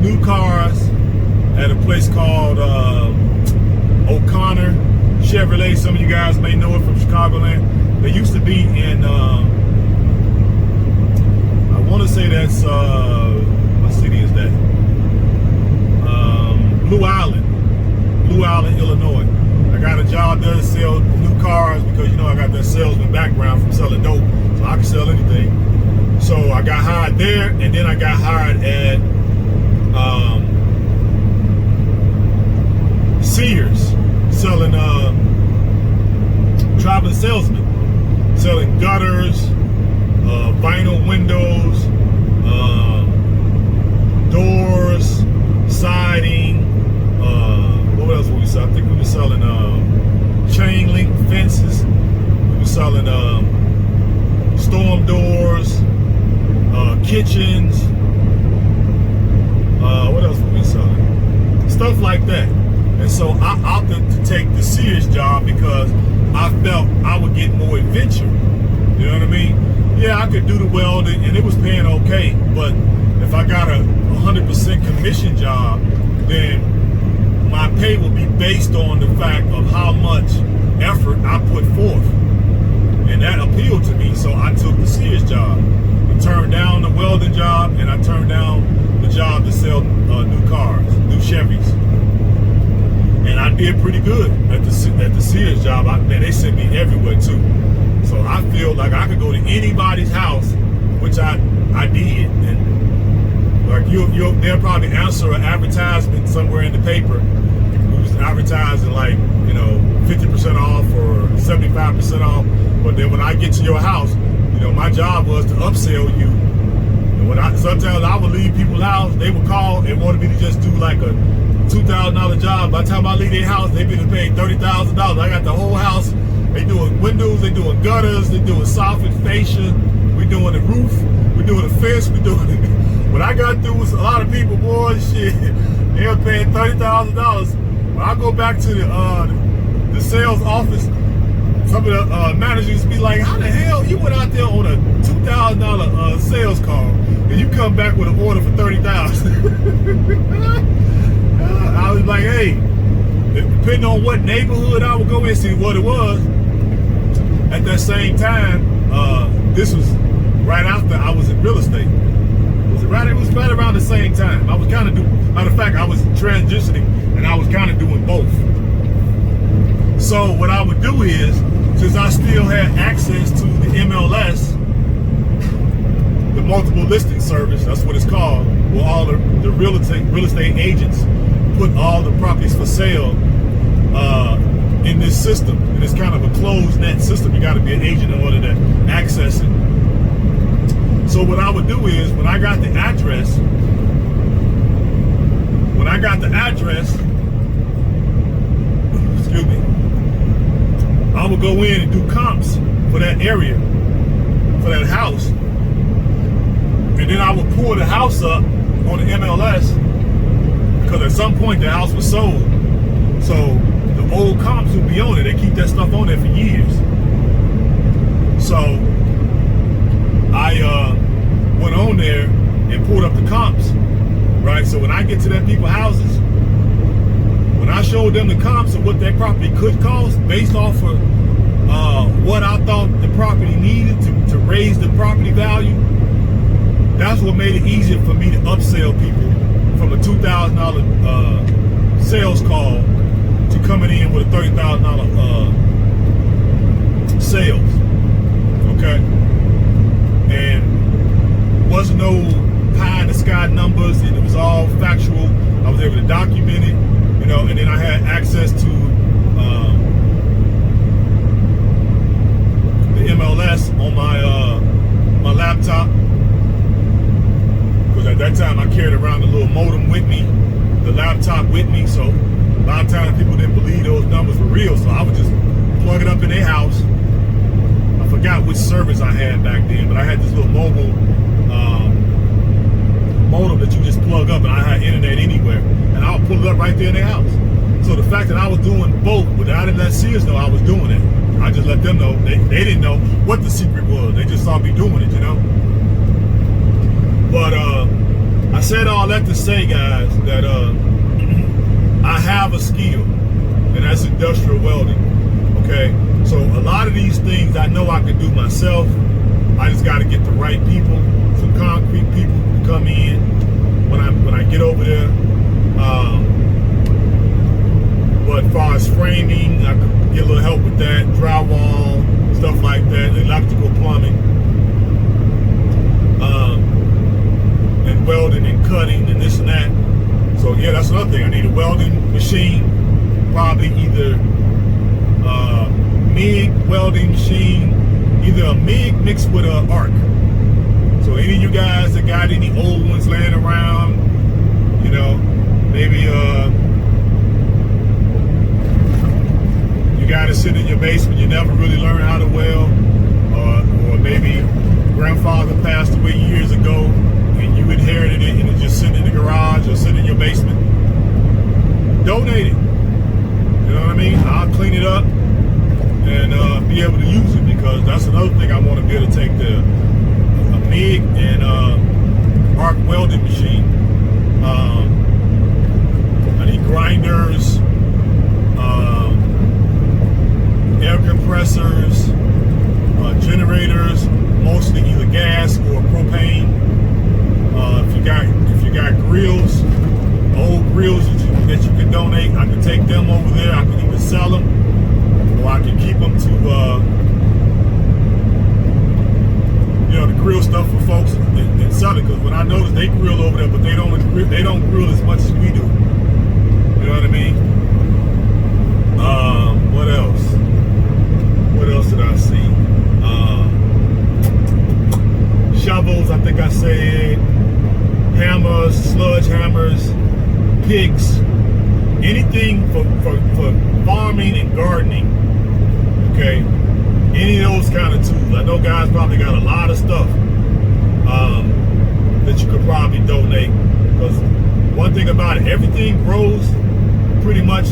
new cars, at a place called O'Connor Chevrolet. Some of you guys may know it from Chicagoland. They used to be in, I want to say that's, what city is that? Blue Island, Illinois. I got a job there to sell new cars because, you know, I got that salesman background from selling dope, so I can sell anything. So I got hired there, and then I got hired at Sears, selling traveling salesman, selling gutters, vinyl windows, doors, siding. What else were we selling? I think we were selling chain link fences. We were selling storm doors, kitchens. What else were we selling? Stuff like that. And so I opted to take the Sears job because I felt I would get more adventure. You know what I mean? Yeah, I could do the welding and it was paying okay, but if I got a 100% commission job, then my pay will be based on the fact of how much effort I put forth. And that appealed to me, so I took the Sears job. I turned down the welding job, and I turned down the job to sell new cars, new Chevys. And I did pretty good at the Sears job. Man, they sent me everywhere too. So I feel like I could go to anybody's house, which I did. And like they'll probably answer an advertisement somewhere in the paper. We was advertising like, you know, 50% off or 75% off. But then when I get to your house, you know, my job was to upsell you. And when sometimes I would leave people's house, they would call and wanted me to just do like a $2,000 job. By the time I leave their house, they been paying $30,000. I got the whole house. They doing windows, they doing gutters, they doing soffit, fascia. We doing the roof, we doing the fence, we doing it. What I got through was a lot of people, boy, shit. They were paying $30,000. When I go back to the sales office, some of the managers be like, how the hell you went out there on a $2,000 sales call and you come back with an order for $30,000? I was like, hey, depending on what neighborhood I would go in, see what it was. At that same time, this was right after I was in real estate. It was right around the same time. I was kind of doing, matter of fact, I was transitioning and I was kind of doing both. So what I would do is, since I still had access to the MLS, the multiple listing service, that's what it's called, where all the real estate agents put all the properties for sale in this system. And it's kind of a closed net system. You got to be an agent in order to access it. So what I would do is, when I got the address, excuse me, I would go in and do comps for that area, for that house. And then I would pull the house up on the MLS, because at some point the house was sold. So the old comps would be on it. They keep that stuff on there for years. So I went on there and pulled up the comps, right? So when I get to that people's houses, when I showed them the comps of what that property could cost based off of what I thought the property needed to raise the property value, that's what made it easier for me to upsell people from a $2,000 sales call to coming in with a $30,000 sales. Okay, and wasn't no pie in the sky numbers, and it was all factual. I was able to document it, you know, and then I had access to the MLS on my laptop, because at that time I carried around the little modem with me, the laptop with me. So a lot of times people didn't believe those numbers were real, so I would just plug it up in their house. I forgot which service I had back then, but I had this little mobile modem that you just plug up, and I had internet anywhere, and I would pull it up right there in their house. So the fact that I was doing both, but I didn't let Sears know I was doing it. I just let them know. They didn't know what the secret was. They just saw me doing it, you know. But I said all that to say, guys, that I have a skill, and that's industrial welding. Okay, so a lot of these things I know I can do myself. I just got to get the right people, some concrete people to come in when I get over there. But as far as framing, I could get a little help with that, drywall, stuff like that, electrical, plumbing, and welding and cutting and this and that. So yeah, that's another thing. I need a welding machine, probably either MIG welding machine, either a MIG mixed with an arc. So any of you guys that got any old ones laying around, you know, maybe you got it sitting in your basement, you never really learned how to weld, or maybe grandfather passed away years ago and you inherited it and it's just sitting in the garage or sitting in your basement. Donate it. You know what I mean? I'll clean it up and be able to use it, because that's another thing I want to be able to take a MIG and arc welding machine. I need grinders, air compressors, generators, mostly either gas or propane. If you got grills, old grills that you can donate, I can take them over there. I can either sell them, or I can keep them to the grill stuff for folks and sell it. Because when I notice they grill over there, but they don't grill as much as we do. You know what I mean? What else? What else did I see? Shovels, I think I said. Hammers, sludge hammers, picks, anything for farming and gardening. Okay, any of those kind of tools. I know guys probably got a lot of stuff that you could probably donate, because one thing about it, everything grows pretty much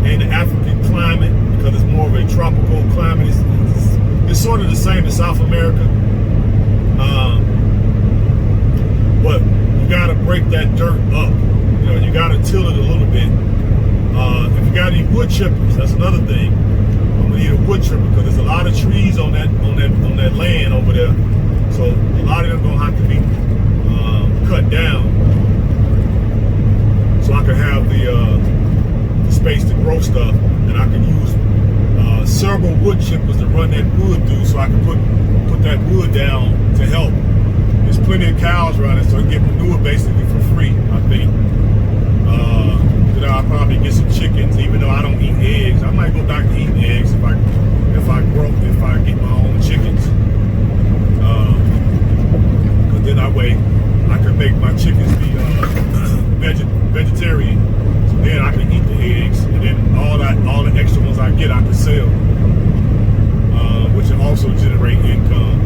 in the African climate, because it's more of a tropical climate. It's sort of the same as South America. But you gotta break that dirt up. You know, you gotta till it a little bit. If you got any wood chippers, that's another thing. I'm gonna need a wood chipper, because there's a lot of trees on that land over there. So a lot of them gonna have to be cut down, so I can have the space to grow stuff, and I can use several wood chippers to run that wood through, so I can put that wood down to help. There's plenty of cows around it, so I get manure basically for free, I think. Then I'll probably get some chickens, even though I don't eat eggs. I might go back to eating eggs if I get my own chickens. Because then that way I can make my chickens be vegetarian. So then I can eat the eggs, and then all the extra ones I get, I can sell, which will also generate income.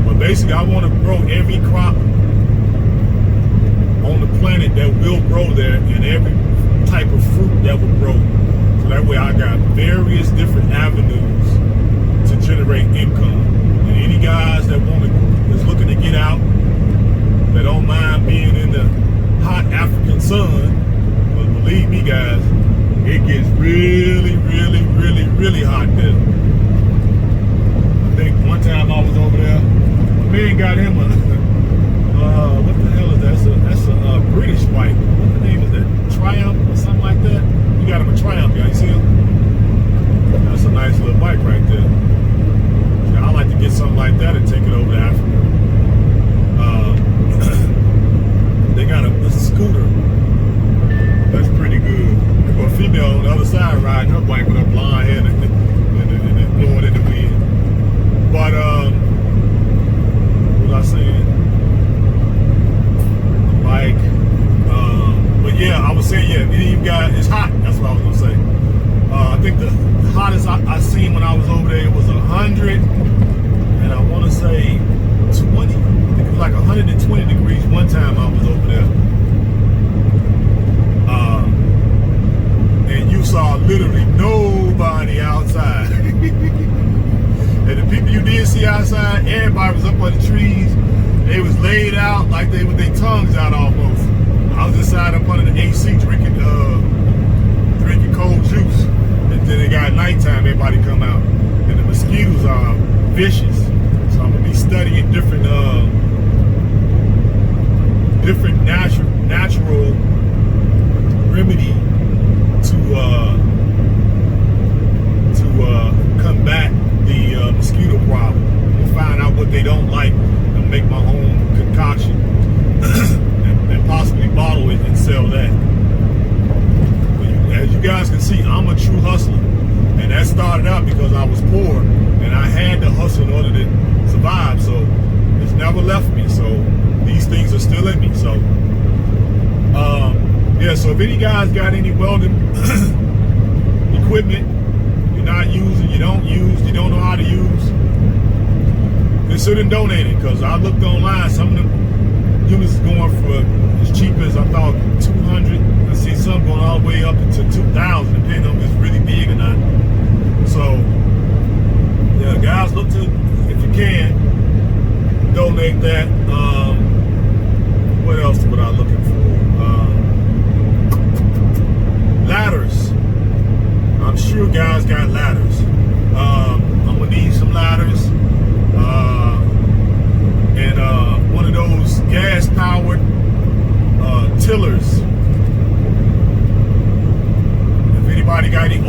But basically, I want to grow every crop on the planet that will grow there, and every type of fruit that will grow. So that way I got various different avenues to generate income. And any guys that's looking to get out, that don't mind being in the hot African sun, but believe me guys, it gets really, really, really, really hot there. I think one time I was over there, man got him what the hell is that? That's a British bike. What the name is that? Triumph or something like that? You got him a Triumph, y'all. You see him? That's a nice little bike right there. Yeah, I like to get something like that and take it over to Africa. They got a scooter that's pretty good. There's a female on the other side riding her bike with her blonde hair and blowing in the wind. But what was I saying? Like, but yeah, I was saying, yeah, any of you guys, it's hot. That's what I was gonna say. I think the hottest I seen when I was over there, it was 100, and I want to say 20. I think it was like 120 degrees one time I was over there. And you saw literally nobody outside. And the people you did see outside, everybody was up on the trees. They was laid out like they with their tongues out almost. I I was inside up under the AC drinking cold juice. And then it got nighttime, everybody come out. And the mosquitoes are vicious. So I'm gonna be studying different natural remedy to combat the mosquito problem. I'm gonna find out what they don't like and make my own concoction and possibly bottle it and sell that. As you guys can see, I'm a true hustler, and that started out because I was poor and I had to hustle in order to survive. So it's never left me. So these things are still in me. So yeah, so if any guys got any welding equipment you're not using, you don't know how to use, consider donating, because I looked online, some of the units is going for as cheap as I thought 200. I see some going all the way up to 2,000, depending on if it's really big or not. So yeah, guys, look to, if you can, donate that. What else was I looking for? Ladders. I'm sure guys got ladders. I'm gonna need some ladders. And one of those gas-powered tillers. If anybody got any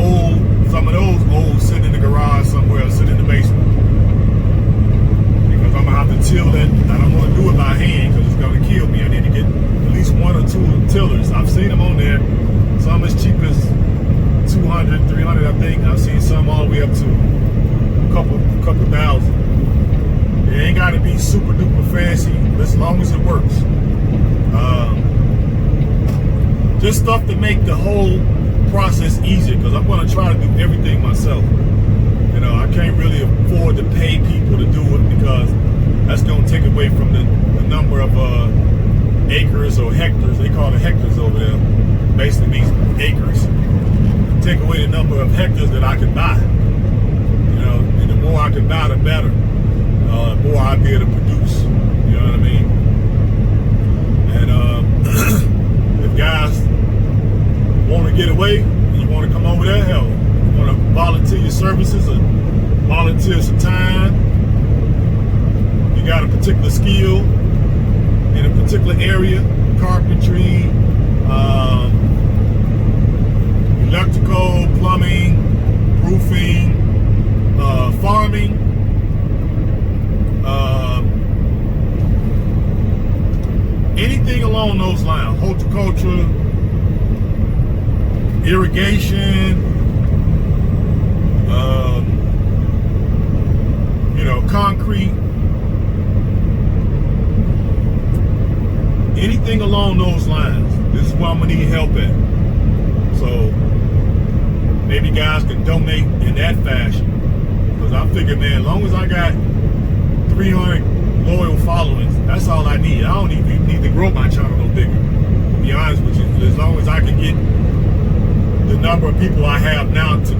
some of those old sitting in the garage somewhere, sitting in the basement. Because I'm gonna have to till that. I don't want to do it by hand because it's gonna kill me. I need to get at least 1 or 2 tillers. I've seen them on there. Some as cheap as 200, 300, I think. I've seen some all the way up to a couple thousand. It ain't got to be super duper fancy, as long as it works. Just stuff to make the whole process easier, because I'm going to try to do everything myself. You know, I can't really afford to pay people to do it, because that's going to take away from the number of acres or hectares. They call it hectares over there. Basically means acres. Take away the number of hectares that I can buy. You know, and the more I can buy, the better. The more I'll be able to produce. You know what I mean? And if guys want to get away, and you want to come over there, hell, you want to volunteer your services or volunteer some time, you got a particular skill in a particular area, carpentry, electrical, plumbing, roofing, farming, anything along those lines, horticulture, irrigation, concrete, anything along those lines. This is where I'm gonna need help at. So maybe guys can donate in that fashion, because I figure, man, as long as I got 300 loyal followings, that's all I need. I don't even need to grow my channel no bigger, to be honest with you. As long as I can get the number of people I have now to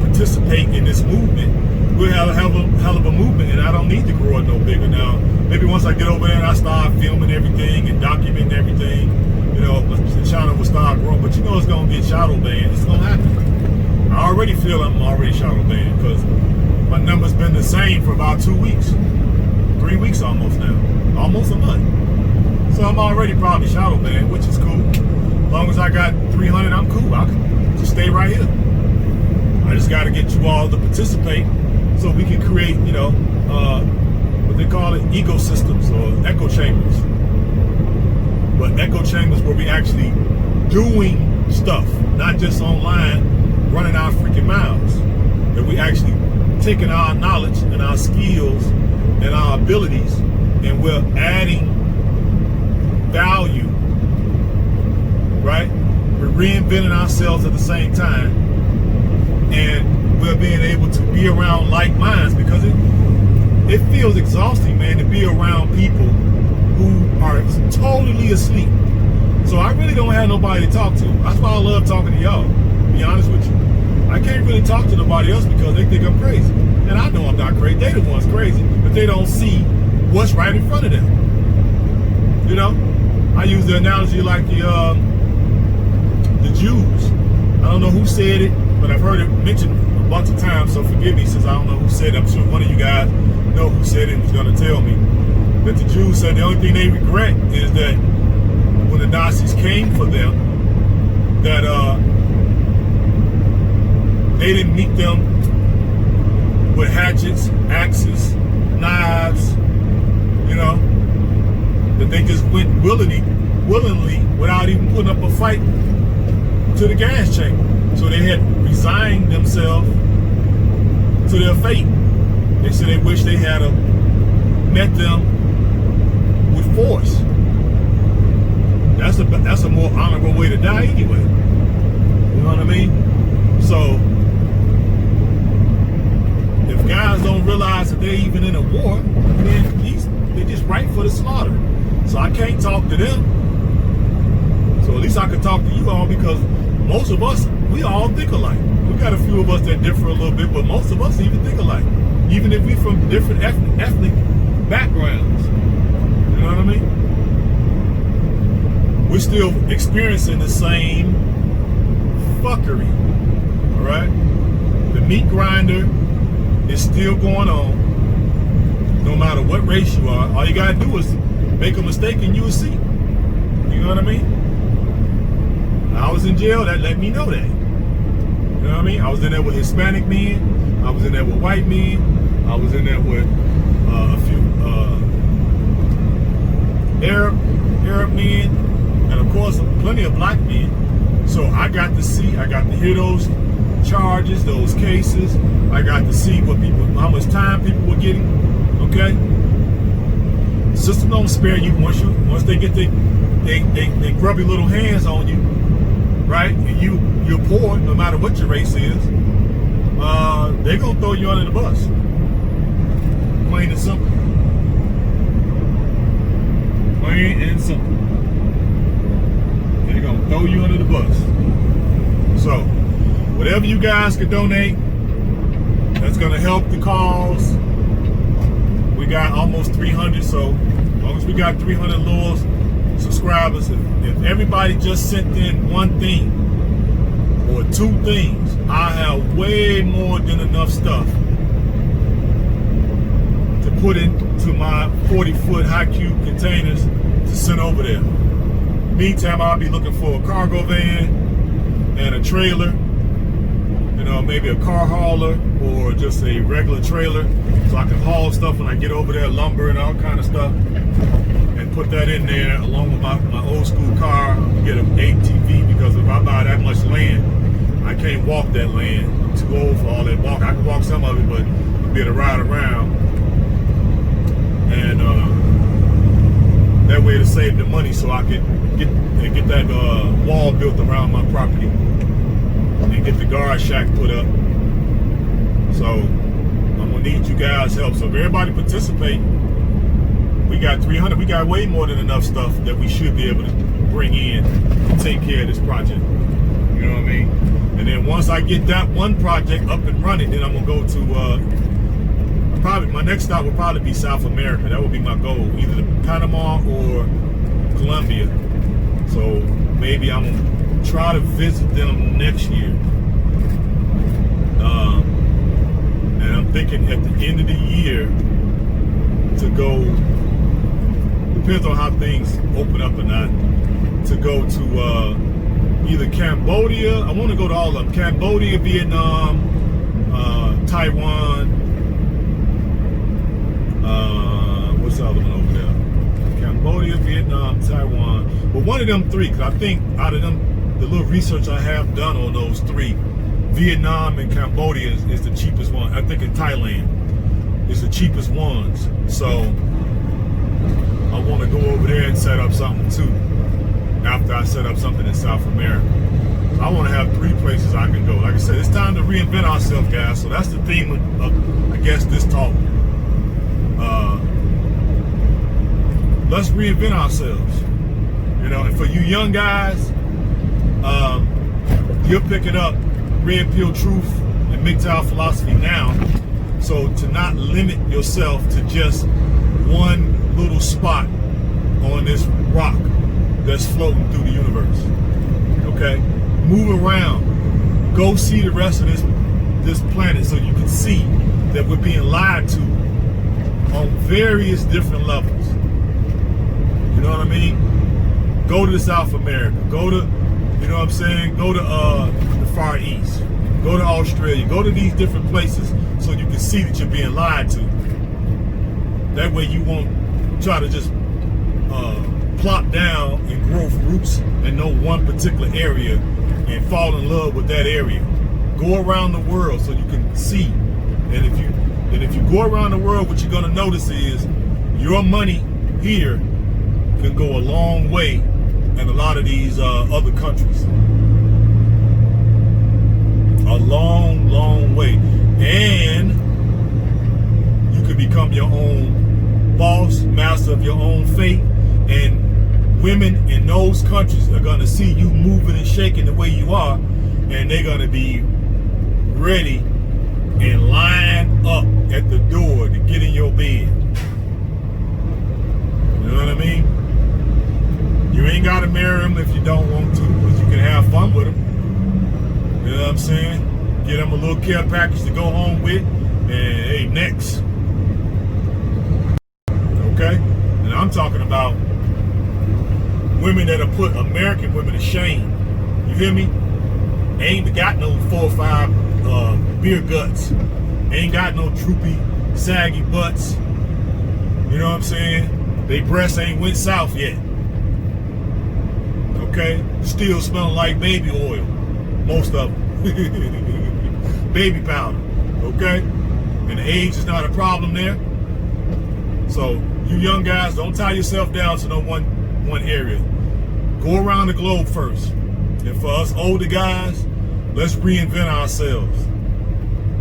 participate in this movement, we'll have a hell of a movement, and I don't need to grow it no bigger. Now, maybe once I get over there and I start filming everything and documenting everything, the channel will start growing. But you know it's going to get shadow banned. It's going to happen. I already feel I'm already shadow banned, because my number's been the same for about 2 weeks. 3 weeks almost now. Almost a month. So I'm already probably shadow banned, which is cool. As long as I got 300, I'm cool. I can just stay right here. I just got to get you all to participate so we can create, what they call it, ecosystems or echo chambers. But echo chambers where we actually doing stuff, not just online running our freaking mouths. That we actually taking our knowledge and our skills and our abilities, and we're adding value, right? We're reinventing ourselves at the same time, and we're being able to be around like minds, because it feels exhausting, man, to be around people who are totally asleep. So I really don't have nobody to talk to. That's why I love talking to y'all, to be honest with you. I can't really talk to nobody else because they think I'm crazy. And I know I'm not crazy. They the ones crazy, but they don't see what's right in front of them. I use the analogy like the Jews. I don't know who said it, but I've heard it mentioned a bunch of times, so forgive me since I don't know who said it. I'm sure one of you guys know who said it and is going to tell me that the Jews said the only thing they regret is that when the Nazis came for them, that they didn't meet them with hatchets, axes, knives, you know, that they just went willingly, without even putting up a fight to the gas chamber. So they had resigned themselves to their fate. They said they wish they had met them with force. That's a more honorable way to die anyway. You know what I mean? So if guys don't realize that they're even in a war, then they're just ripe for the slaughter. So I can't talk to them. So at least I can talk to you all, because most of us, we all think alike. We got a few of us that differ a little bit, but most of us even think alike. Even if we from different ethnic backgrounds. You know what I mean? We're still experiencing the same fuckery. All right? The meat grinder is still going on. No matter what race you are, all you gotta do is make a mistake and you will see. You know what I mean? I was in jail, that let me know that. You know what I mean? I was in there with Hispanic men. I was in there with white men. I was in there with a few Arab men, and of course plenty of black men. So I got to hear those charges, those cases. I got to see how much time people were getting. Okay, the system don't spare you once they get they grubby little hands on you, right? And you're poor, no matter what your race is. They're gonna throw you under the bus. Plain and simple. Plain and simple. They're gonna throw you under the bus. So, whatever you guys can donate, that's gonna help the cause. We got almost 300, so as long as we got 300 loyal subscribers, if everybody just sent in one thing or two things, I have way more than enough stuff to put into my 40-foot high cube containers to send over there. Meantime, I'll be looking for a cargo van and a trailer, you know, maybe a car hauler or just a regular trailer, so I can haul stuff when I get over there, lumber and all kind of stuff, and put that in there along with my old school car. Get an ATV, because if I buy that much land, I can't walk that land. I'm too old for all that walk. I can walk some of it, but be able to ride around. And that way to save the money, so I can get that wall built around my property and get the guard shack put up. So I'm gonna need you guys' help. So if everybody participate, we got 300. We got way more than enough stuff that we should be able to bring in to take care of this project. You know what I mean? And then once I get that one project up and running, then I'm gonna go to probably my next stop will probably be South America. That would be my goal, either to Panama or Colombia. So maybe I'm gonna try to visit them next year. And I'm thinking at the end of the year to go, depends on how things open up or not, to go to either Cambodia. I want to go to all of them: Cambodia, Vietnam, Taiwan. What's the other one over there? Cambodia, Vietnam, Taiwan. But one of them three, because I think out of them, the little research I have done on those three, Vietnam and Cambodia is the cheapest one. I think in Thailand is the cheapest ones. So I want to go over there and set up something too, after I set up something in South America. I want to have 3 places I can go. Like I said, it's time to reinvent ourselves, guys. So that's the theme of I guess, this talk. Let's reinvent ourselves. You know, and for you young guys, you're picking up RedPill Truth and Mgtow philosophy now. So to not limit yourself to just one little spot on this rock, that's floating through the universe. Okay? Move around. Go see the rest of this planet so you can see that we're being lied to on various different levels. You know what I mean? Go to South America. Go to, you know what I'm saying? Go to the Far East. Go to Australia. Go to these different places so you can see that you're being lied to. That way you won't try to just plop down and grow roots in no one particular area and fall in love with that area. Go around the world so you can see. And if you go around the world, what you're gonna notice is your money here can go a long way in a lot of these other countries. A long, long way. And you can become your own boss, master of your own fate, and women in those countries are going to see you moving and shaking the way you are, and they're going to be ready and line up at the door to get in your bed. You know what I mean? You ain't got to marry them if you don't want to, but you can have fun with them. You know what I'm saying? Get them a little care package to go home with, and hey, next. Okay? And I'm talking about women that have put American women to shame. You hear me? Ain't got no 4 or 5 beer guts. Ain't got no droopy, saggy butts. You know what I'm saying? They breasts ain't went south yet. Okay? Still smelling like baby oil. Most of them. Baby powder. Okay? And the age is not a problem there. So, you young guys, don't tie yourself down to no one area. Go around the globe first. And for us older guys, let's reinvent ourselves.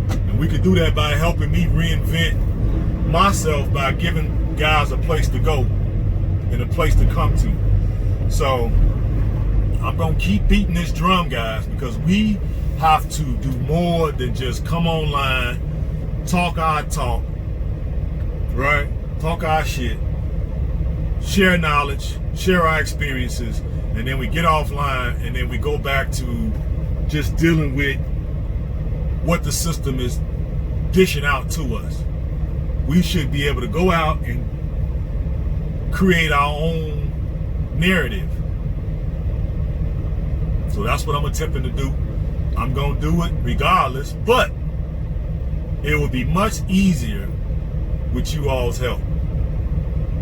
And we can do that by helping me reinvent myself by giving guys a place to go and a place to come to. So I'm going to keep beating this drum, guys, because we have to do more than just come online, talk our talk, right? Talk our shit, share knowledge, share our experiences, and then we get offline and then we go back to just dealing with what the system is dishing out to us. We should be able to go out and create our own narrative. So that's what I'm attempting to do. I'm going to do it regardless, but it will be much easier with you all's help.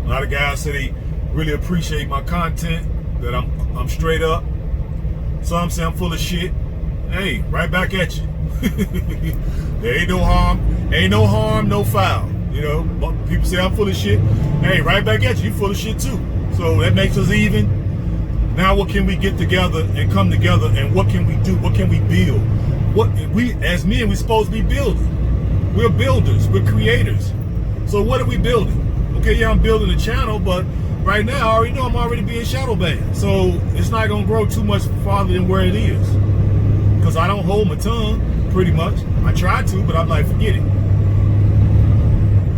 A lot of guys say they really appreciate my content, that I'm straight up. Some say I'm full of shit. Hey, right back at you. There ain't no harm, no foul. You know, people say I'm full of shit. Hey, right back at you. You full of shit too. So that makes us even. Now what can we get together and come together, and what can we do? What can we build? What we as men, we're supposed to be building. We're builders, we're creators. So what are we building? Okay, yeah, I'm building a channel, but right now I already know I'm already being shadow banned. So it's not gonna grow too much farther than where it is. Because I don't hold my tongue, pretty much. I try to, but I'm like, forget it.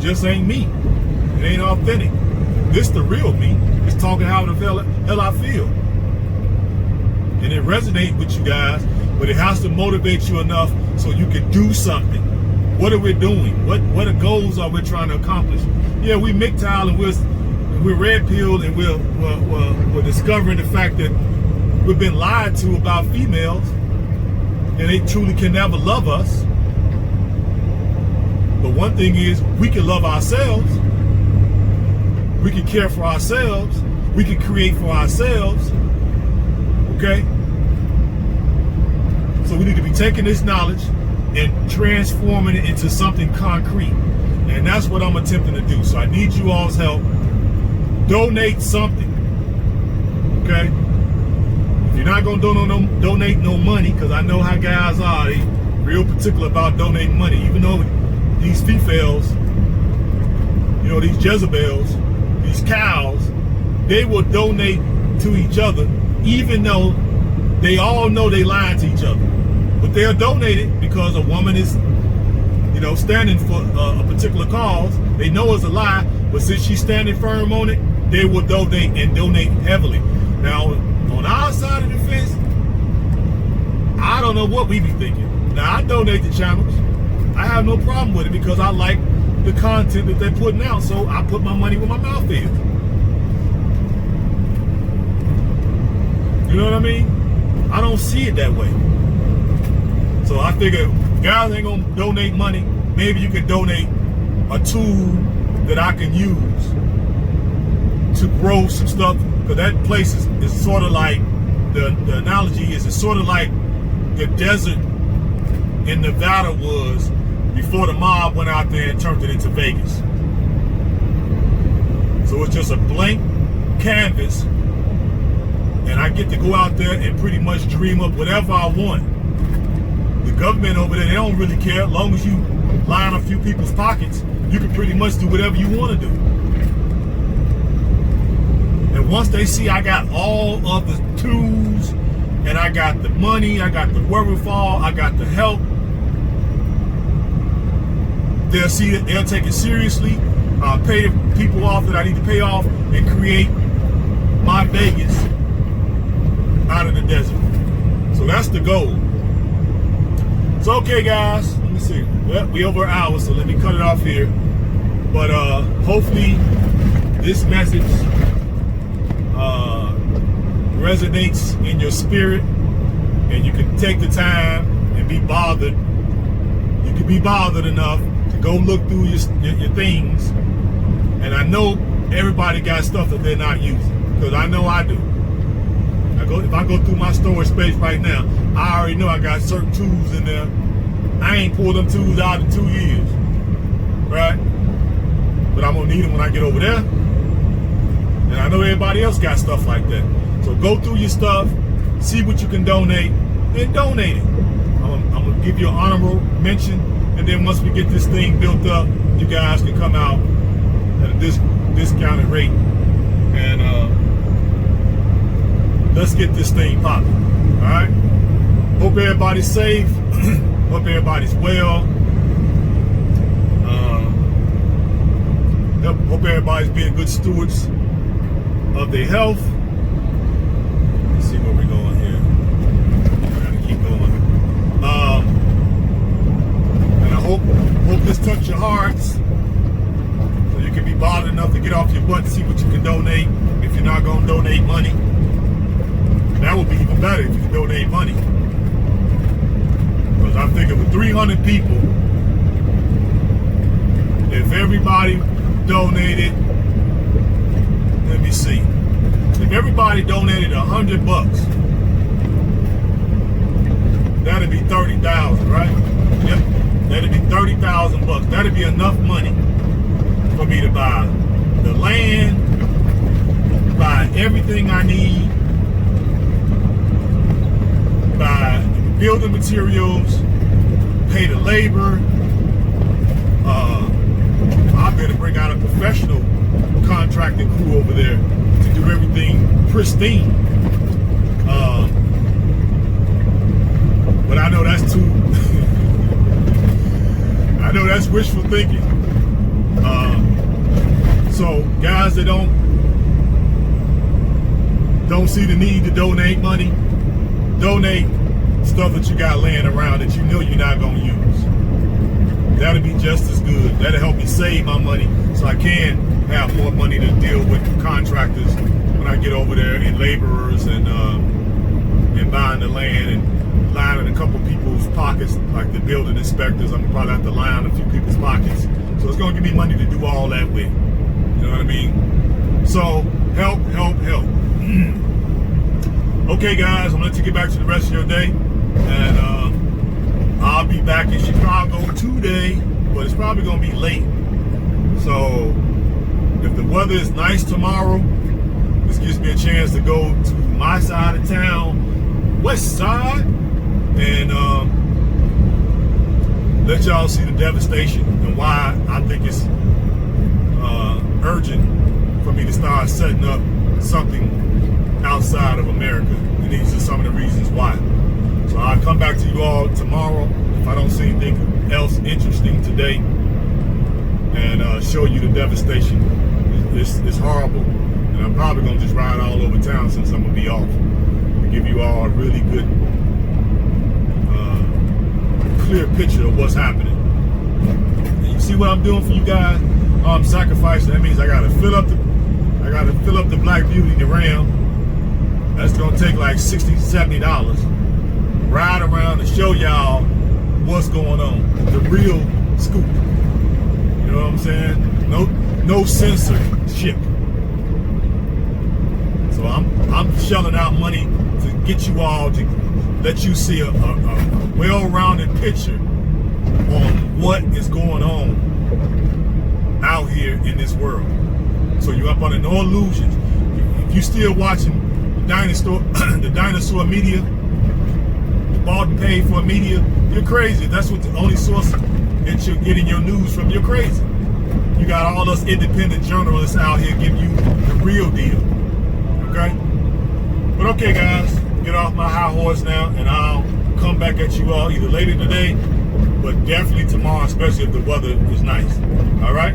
Just ain't me. It ain't authentic. This the real me. It's talking how the hell I feel. And it resonates with you guys, but it has to motivate you enough so you can do something. What are we doing? What goals are we trying to accomplish? Yeah, we Mgtow and we're RedPill, and we're discovering the fact that we've been lied to about females, and they truly can never love us. But one thing is, we can love ourselves. We can care for ourselves. We can create for ourselves. Okay? So we need to be taking this knowledge and transforming it into something concrete. And that's what I'm attempting to do. So I need you all's help. Donate something. Okay? If you're not going to donate no money, because I know how guys are, they real particular about donating money. Even though these females, you know, these Jezebels, these cows, they will donate to each other, even though they all know they lying to each other. But they'll donate it because a woman is, you know, standing for a particular cause. They know it's a lie, but since she's standing firm on it, they will donate, and donate heavily. Now, on our side of the fence, I don't know what we be thinking. Now, I donate to channels. I have no problem with it because I like the content that they're putting out, so I put my money where my mouth is. You know what I mean? I don't see it that way. So I figure guys ain't gonna donate money. Maybe you can donate a tool that I can use to grow some stuff, because that place is sort of like, the analogy is, it's sort of like the desert in Nevada was before the mob went out there and turned it into Vegas. So it's just a blank canvas, and I get to go out there and pretty much dream up whatever I want. The government over there, they don't really care. As long as you line a few people's pockets, you can pretty much do whatever you want to do. And once they see I got all of the tools, and I got the money, I got the wherewithal, I got the help, they'll see it, they'll take it seriously, pay the people off that I need to pay off, and create my Vegas out of the desert. So that's the goal. So okay guys, let me see. Well, we over an hour, so let me cut it off here. But hopefully this message resonates in your spirit, and you can take the time and be bothered. You can be bothered enough to go look through your things. And I know everybody got stuff that they're not using, because I know I do. If I go through my storage space right now, I already know I got certain tools in there. I ain't pulled them tools out in 2 years, right? But I'm gonna need them when I get over there. And I know everybody else got stuff like that. So go through your stuff, see what you can donate, and donate it. I'm gonna give you an honorable mention, and then once we get this thing built up, you guys can come out at a discounted rate, and let's get this thing popping. All right. Hope everybody's safe. Hope everybody's well. Hope everybody's being good stewards of their health. Let's see where we're going here. We're gonna keep going. And I hope this touched your hearts, so you can be bothered enough to get off your butt and see what you can donate. If you're not gonna donate money, that would be even better if you can donate money. Because I'm thinking with 300 people, if everybody donated, let me see, if everybody donated $100, that'd be 30,000, right? Yep, that'd be 30,000 bucks. That'd be enough money for me to buy the land, buy everything I need, buy building materials, pay the labor. I better bring out a professional contracting crew over there to do everything pristine. But I know that's too, I know that's wishful thinking. So guys that don't see the need to donate money, donate stuff that you got laying around that you know you're not gonna use. That'll be just as good. That'll help me save my money, so I can have more money to deal with contractors when I get over there, and laborers, and buying the land and lining a couple people's pockets, like the building inspectors. I'm probably have to line a few people's pockets, so it's gonna give me money to do all that with. You know what I mean? So help. Okay, guys, I'm gonna let you get back to the rest of your day, and I'll be back in Chicago today, but it's probably gonna be late. So if the weather is nice tomorrow, this gives me a chance to go to my side of town, west side, and let y'all see the devastation and why I think it's urgent for me to start setting up something outside of America. And these are some of the reasons why. So I'll come back to you all tomorrow if I don't see anything else interesting today, and show you the devastation. It's horrible. And I'm probably going to just ride all over town since I'm going to be off. To give you all a really good, clear picture of what's happening. And you see what I'm doing for you guys? I'm sacrificing. That means I got to fill up the Black Beauty, the Ram. That's going to take like $60, $70. Ride around and show y'all what's going on. The real scoop. You know what I'm saying? No censorship. So I'm shelling out money to get you all to let you see a well-rounded picture on what is going on out here in this world. So you're up under no illusions. If you're still watching the dinosaur media, the bought and paid for media, you're crazy. That's what the only source that you're getting your news from. You're crazy. You got all us independent journalists out here giving you the real deal. Okay? But okay, guys, get off my high horse now, and I'll come back at you all either later today, but definitely tomorrow, especially if the weather is nice. All right?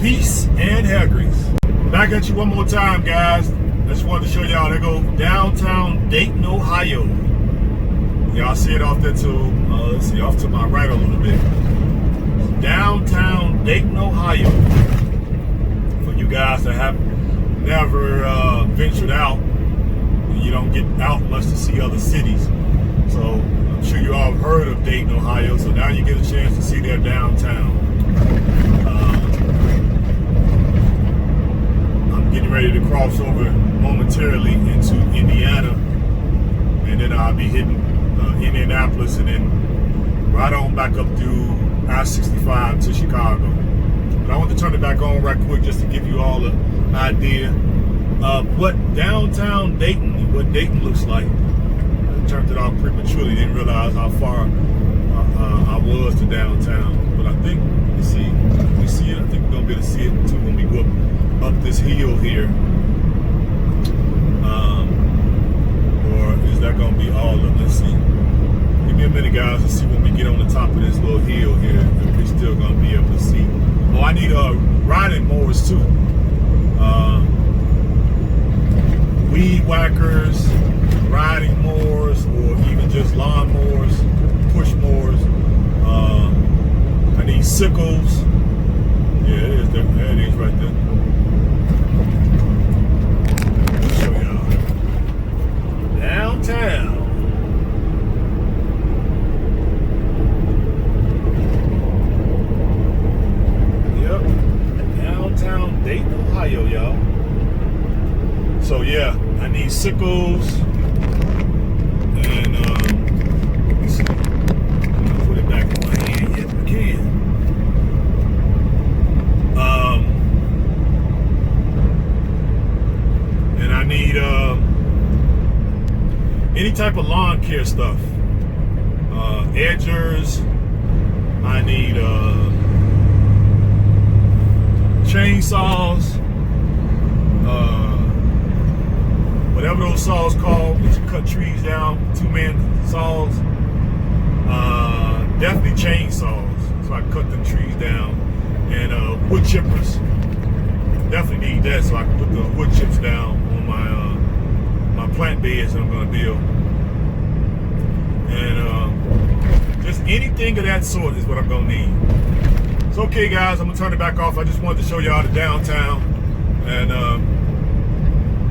Peace and hair grease. Back at you one more time, guys. I just wanted to show y'all, there go downtown Dayton, Ohio. Y'all see it off there to, let's see, off to my right a little bit. Downtown Dayton, Ohio. For you guys that have never ventured out, you don't get out much to see other cities. So I'm sure you all have heard of Dayton, Ohio. So now you get a chance to see their downtown. I'm getting ready to cross over momentarily into Indiana, and then I'll be hitting Indianapolis, and then right on back up through I-65 to Chicago. But I want to turn it back on right quick just to give you all an idea of what downtown Dayton, what Dayton looks like. I turned it off prematurely, didn't realize how far I was to downtown. But I think, we see it. I think we're gonna be able to see it too when we go up this hill here. Or is that gonna be all of it? Let's see. Give me a minute, guys, to see when we get on the top of this little hill here, if we're still gonna be able to see. Oh, I need riding mowers too. Weed whackers, riding mowers, or even just lawn mowers, push mowers. I need sickles. Yeah, it is there. There it is right there. Let me show y'all. Downtown. Yep. Downtown Dayton, Ohio, y'all. So yeah, I need sickles, and let me see. I'll put it back in my hand if I can. And I need any type of lawn care stuff. Edgers. I need chainsaws. Whatever those saws called, which you cut trees down, 2-man saws. Definitely chainsaws, so I can cut them trees down. And wood chippers. Definitely need that so I can put the wood chips down on my plant beds that I'm gonna build. And just anything of that sort is what I'm gonna need. So okay, guys, I'm gonna turn it back off. I just wanted to show y'all the downtown. And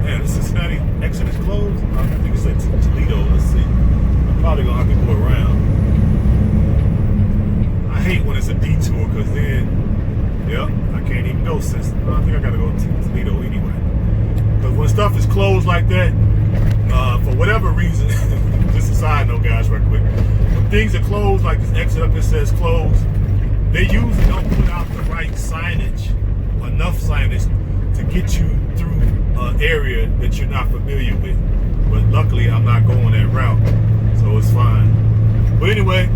man, the Cincinnati exit is closed. I think it's at Toledo. Let's see. I'm probably gonna have to go around. I hate when it's a detour, because then, yep, I can't even go since. I think I gotta go to Toledo anyway. Because when stuff is closed like that, for whatever reason, just a side note, guys, right quick. When things are closed, like this exit up here says closed, they usually don't put out the right signage, enough signage to get you through an area that you're not familiar with. But luckily, I'm not going that route, so it's fine. But anyway,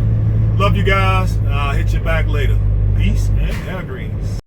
love you guys. I'll hit you back later. Peace and hair grease.